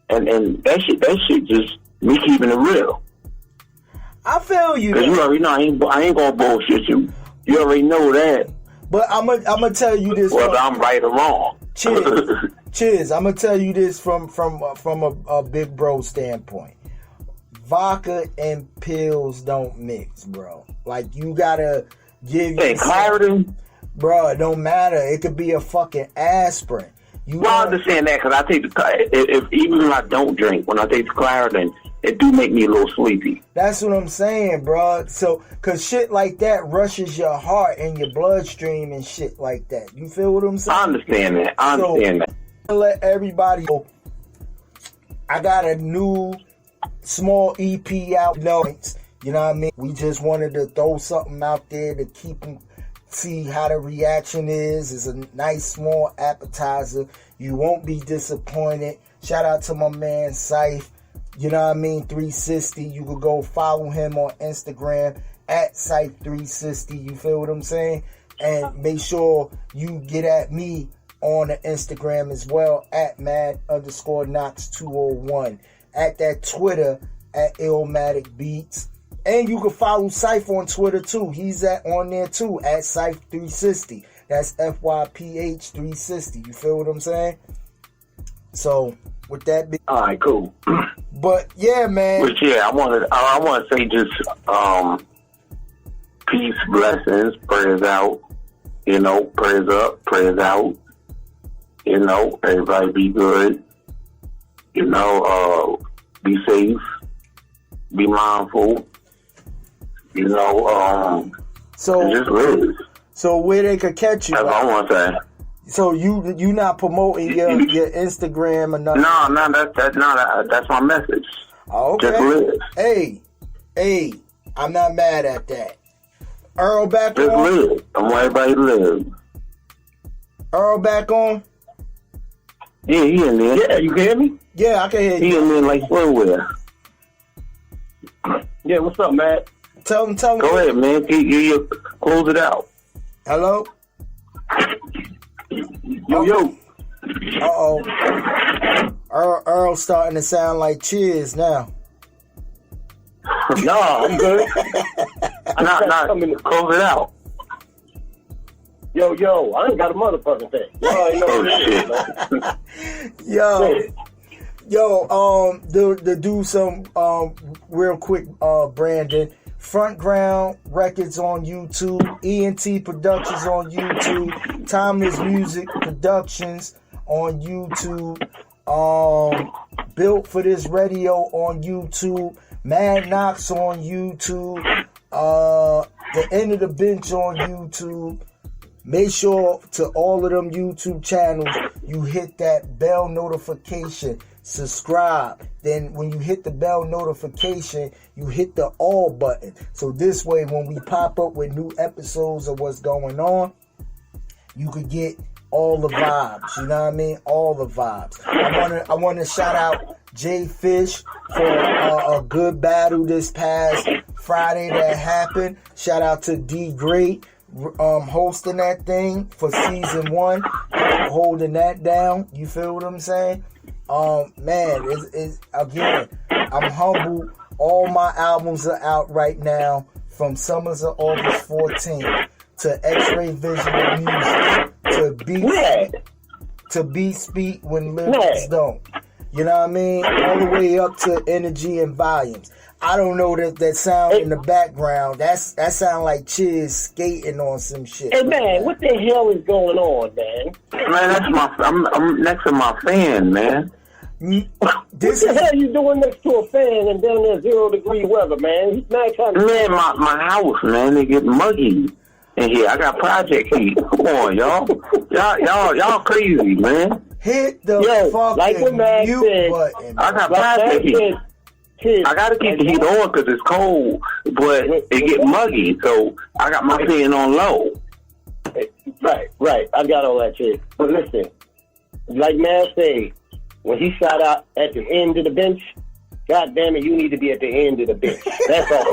And that shit just me keeping it real. I feel you. Because you already know I ain't gonna bullshit you. You already know that. But I'm gonna tell you this. Whether I'm right or wrong. Cheers. I'm gonna tell you this from a big bro standpoint. Vodka and pills don't mix, bro. Like, you gotta give Claritin, bro. It don't matter. It could be a fucking aspirin. I understand that because I take even when I don't drink, when I take the Claritin, it do make me a little sleepy. That's what I'm saying, bro. So, cause shit like that rushes your heart and your bloodstream and shit like that. You feel what I'm saying? I understand that. I understand that. Let everybody know. I got a new small EP out. You know what I mean? We just wanted to throw something out there to keep them. See how the reaction is. It's a nice small appetizer. You won't be disappointed. Shout out to my man Syfe. You know what I mean? 360. You could go follow him on Instagram at Syfe360. You feel what I'm saying? And make sure you get at me on the Instagram as well at mad_Knox201. At that Twitter at Illmatic Beats. And you can follow Syfe on Twitter too. He's on there too at Syfe360. That's FYPH360. You feel what I'm saying? So with that being, all right, cool. But yeah, man. But yeah, I want to say just peace, blessings, prayers out. Prayers up, prayers out. Everybody be good. Be safe. Be mindful. So just live. So where they could catch you? That's all I want to say. So you not promoting your Instagram or nothing? No, that's my message. Okay. Just live. Hey, I'm not mad at that. Earl back just on? Just live. I want everybody to live. Earl back on? Yeah, he in there. Yeah, you can hear me? Yeah, I can hear you. He in there like somewhere. Yeah, what's up, man? Tell him. Go ahead, man. You close it out. Hello? Yo. Uh-oh. Earl's starting to sound like Cheers now. No, I'm good. Not close it out. Yo, I ain't got a motherfucking thing. To do some real quick, Brandon. Front Ground Records on YouTube, ENT Productions on YouTube, Timeless Music Productions on YouTube, Built for This Radio on YouTube, Mad Knox on YouTube, The End of the Bench on YouTube. Make sure to all of them YouTube channels, you hit that bell notification, subscribe. Then when you hit the bell notification, you hit the all button. So this way, when we pop up with new episodes of what's going on, you could get all the vibes. You know what I mean? All the vibes. I want to shout out Jay Fish for a good battle this past Friday that happened. Shout out to D Great hosting that thing for season 1, holding that down. You feel what I'm saying? Man, it's again, I'm humbled. All my albums are out right now, from Summers of August 14th to X-Ray Visual Music to Beat Speak When Lyrics Don't. You know what I mean? All the way up to Energy and Volumes. I don't know that sound in the background. That sound like Chiz skating on some shit. Hey man, what the hell is going on, man? Man, I'm next to my fan, man. What the hell you doing next to a fan and down there 0-degree weather, man? He's not trying to. Man, my house, man, it get muggy in here. I got project heat. Come on, y'all. Y'all crazy, man. Hit the fucking like mute button. I got project heat. I gotta keep the heat on because it's cold, but it get muggy, so I got my fan on low. Right. I got all that shit. But listen, like man say, when he shot out at the end of the bench, God damn it, you need to be at the end of the bench. That's all.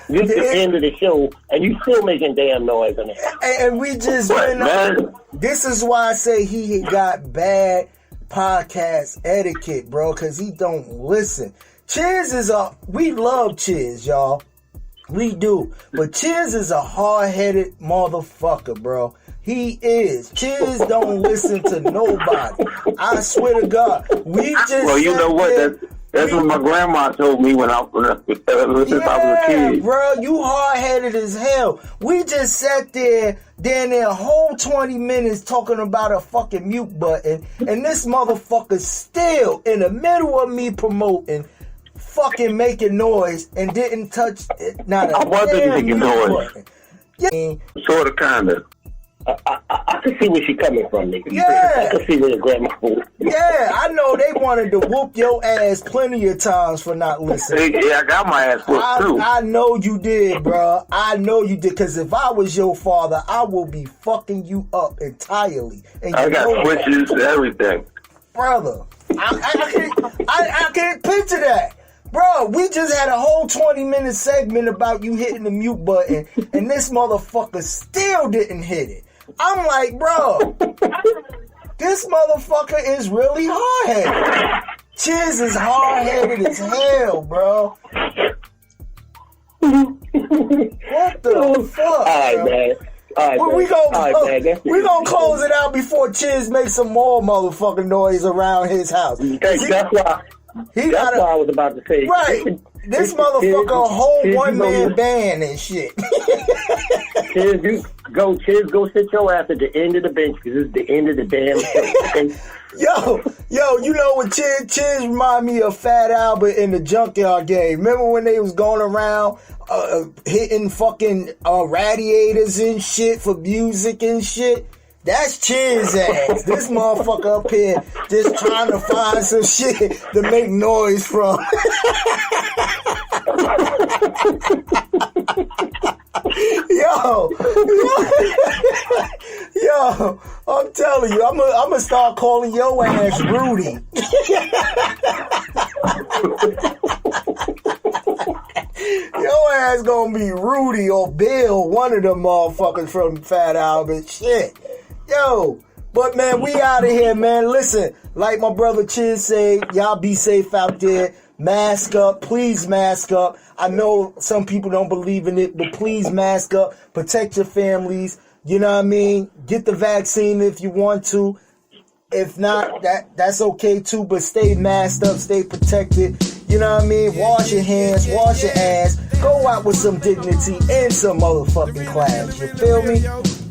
This is the end of the show, and you still making damn noise in it. And we just went on. This is why I say he got bad podcast etiquette, bro, because he don't listen. Chiz we love Chiz, y'all. We do. But Chiz is a hard-headed motherfucker, bro. He is. Chiz don't listen to nobody. I swear to God. Well, you know what? That's what my grandma told me when I was a kid. Bro, you hard-headed as hell. We just sat there a whole 20 minutes talking about a fucking mute button, and this motherfucker still in the middle of me promoting, fucking making noise, and didn't touch it. Not a I wasn't making noise. Button. Yeah. Sort of, kind of. I can see where she coming from, nigga. Yeah. I can see where your grandma. Yeah, I know they wanted to whoop your ass plenty of times for not listening. Yeah, I got my ass whooped too. I know you did, bro. I know you did. Because if I was your father, I will be fucking you up entirely. And I got switches and everything, brother. I can't picture that. Bro, we just had a whole 20-minute segment about you hitting the mute button, and this motherfucker still didn't hit it. I'm like, bro, this motherfucker is really hard-headed. Chiz is hard-headed as hell, bro. What the fuck? All right, man. We gonna close it out before Chiz makes some more motherfucking noise around his house. That's why I was about to say. Right. This motherfucker a whole one-man band and shit. Chiz, go sit your ass at the end of the bench because it's the end of the damn show. Okay? Yo, you know what Chiz remind me of Fat Albert in the Junkyard Game. Remember when they was going around hitting fucking radiators and shit for music and shit? That's Chiz ass. This motherfucker up here just trying to find some shit to make noise from. Yo, I'm telling you, I'm gonna start calling your ass Rudy. Your ass gonna be Rudy or Bill, one of them motherfuckers from Fat Albert. Shit. Yo, but man, we out of here, man. Listen, like my brother Chiz say, y'all be safe out there. Mask up. Please mask up. I know some people don't believe in it, but please mask up. Protect your families. You know what I mean? Get the vaccine if you want to. If not, that's okay too, but stay masked up, stay protected. You know what I mean? Wash your hands, wash your ass. Go out with some dignity and some motherfucking class. You feel me?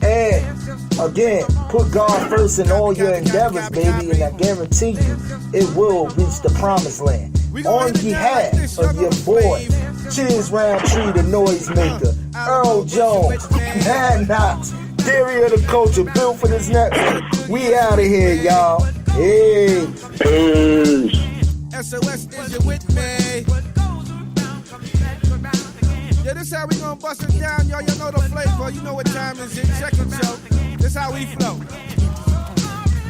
And again, put God first in all your endeavors, baby, and I guarantee you it will reach the promised land. On behalf of your boy, Chiz Roundtree, the noisemaker, Earl Jones, Mad Knox, Theory of the Culture, built for this network. We out of here, y'all. Hey. SOS, is you with me? Yeah, this how we gonna bust it down, y'all. You know the flavor. You know what time is it. Check it, yo. This how we flow.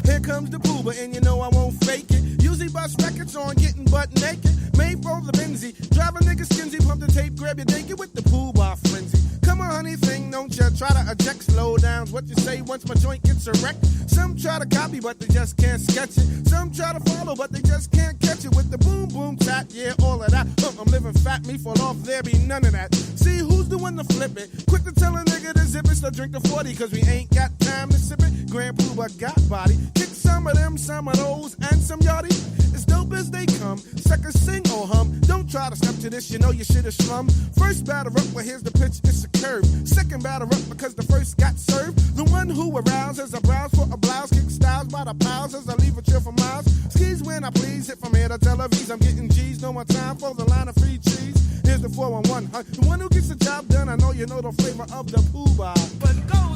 Here comes the boober, and you know I won't fake it. Use Busy bus records on, getting butt naked. Made for the Benzie. Drive a nigga skinsy, pump the tape, grab your naked with the pool bar frenzy. Come on, honey, thing, don't ya try to eject slow downs. What you say once my joint gets erect? Some try to copy, but they just can't sketch it. Some try to follow, but they just can't catch it with the boom, boom, tap, yeah, all of that. I'm living fat, me fall off, there be none of that. See who's the one to flip it? Quick to tell a nigga to zip it, so drink the 40, cause we ain't got time to sip it. Grand Pooba got body. Kick some of them, some of those, and some yachty. As dope as they come, suckers sing or hum. Don't try to step to this, you know you shit is slum. First batter up, well here's the pitch, it's a curve. Second batter up because the first got served. The one who arouses a browse for a blouse, kick styles by the piles as I leave a chill for miles. Skis when I please, hit from here to Tel Aviv. I'm getting G's, no more time for the line of free cheese. Here's the 411, the one who gets the job done. I know you know the flavor of the poo-bah.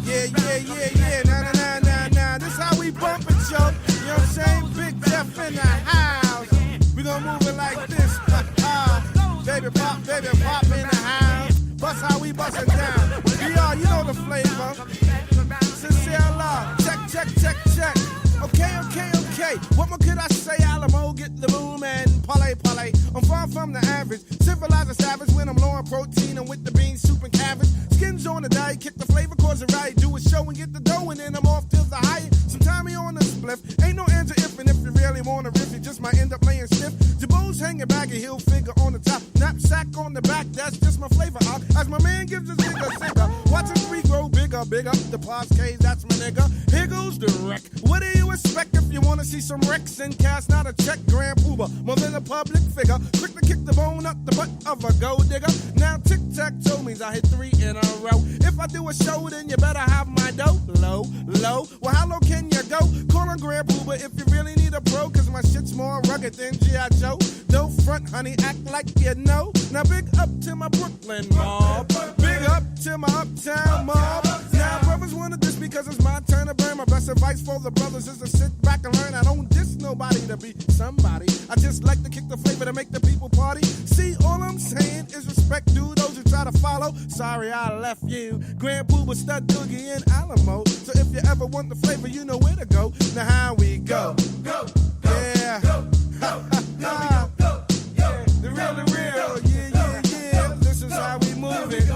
Yeah, nah. This how we bump it, yo. You know what I'm saying? Big Jeff in the house. We gon' move it like this. Baby pop in the house. Bust how we bust it down. VR, you know the flavor. Sincere love. Check. Okay. What more could I say? Alamo, get the boom and parlay. I'm far from the average. Civilized and savage when I'm low in protein and with the beans, soup and cabbage. Skins on the diet, kick the flavor, cause it right. Do a show and get the dough and then I'm off till the high. Sometime you on the spliff. Ain't no answer if and if you really wanna riff, you just might end up laying stiff. Jabos hanging back, a heel figure on the top. Knapsack on the back, that's just my flavor. As my man gives his nigga singer. Watch his tree grow bigger. The Parskes, that's my nigga. Here goes the wreck. What do you expect if you wanna see some wrecks and cast not a check? Grand Pooba, more than a public figure. Quick to kick the bone up the butt of a gold digger. Now tic-tac-toe means I hit 3 in a row. If I do a show, then you better have my dough. Low. Well, how low can you go? Call on Grand Pooba if you really need a pro, cause my shit's more rugged than G.I. Joe. Don't front, honey, act like you know. Now big up to my Brooklyn mob. Big up to my uptown mob. Now brothers wanna diss because it's my turn to burn. My best advice for the brothers is to sit back and learn. I don't diss nobody to be somebody. I just like to kick the flavor to make the people party. See, all I'm saying is respect, dude, those who try to follow. Sorry I left you. Grand Pooba, Stud Doogie, and Alamo. So if you ever want the flavor, you know where to go. Now how we go. Yeah. The real. Yeah. This is how we move it.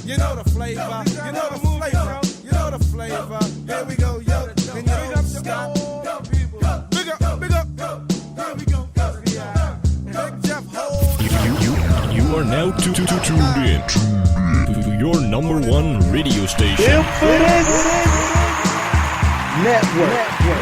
You know the flavor. You know the flavor. You know the flavor. Here we go, yo. And you don't stop. Big up. Here we go. Big Jeff Ho. You are now tuned in to your number one radio station. Network.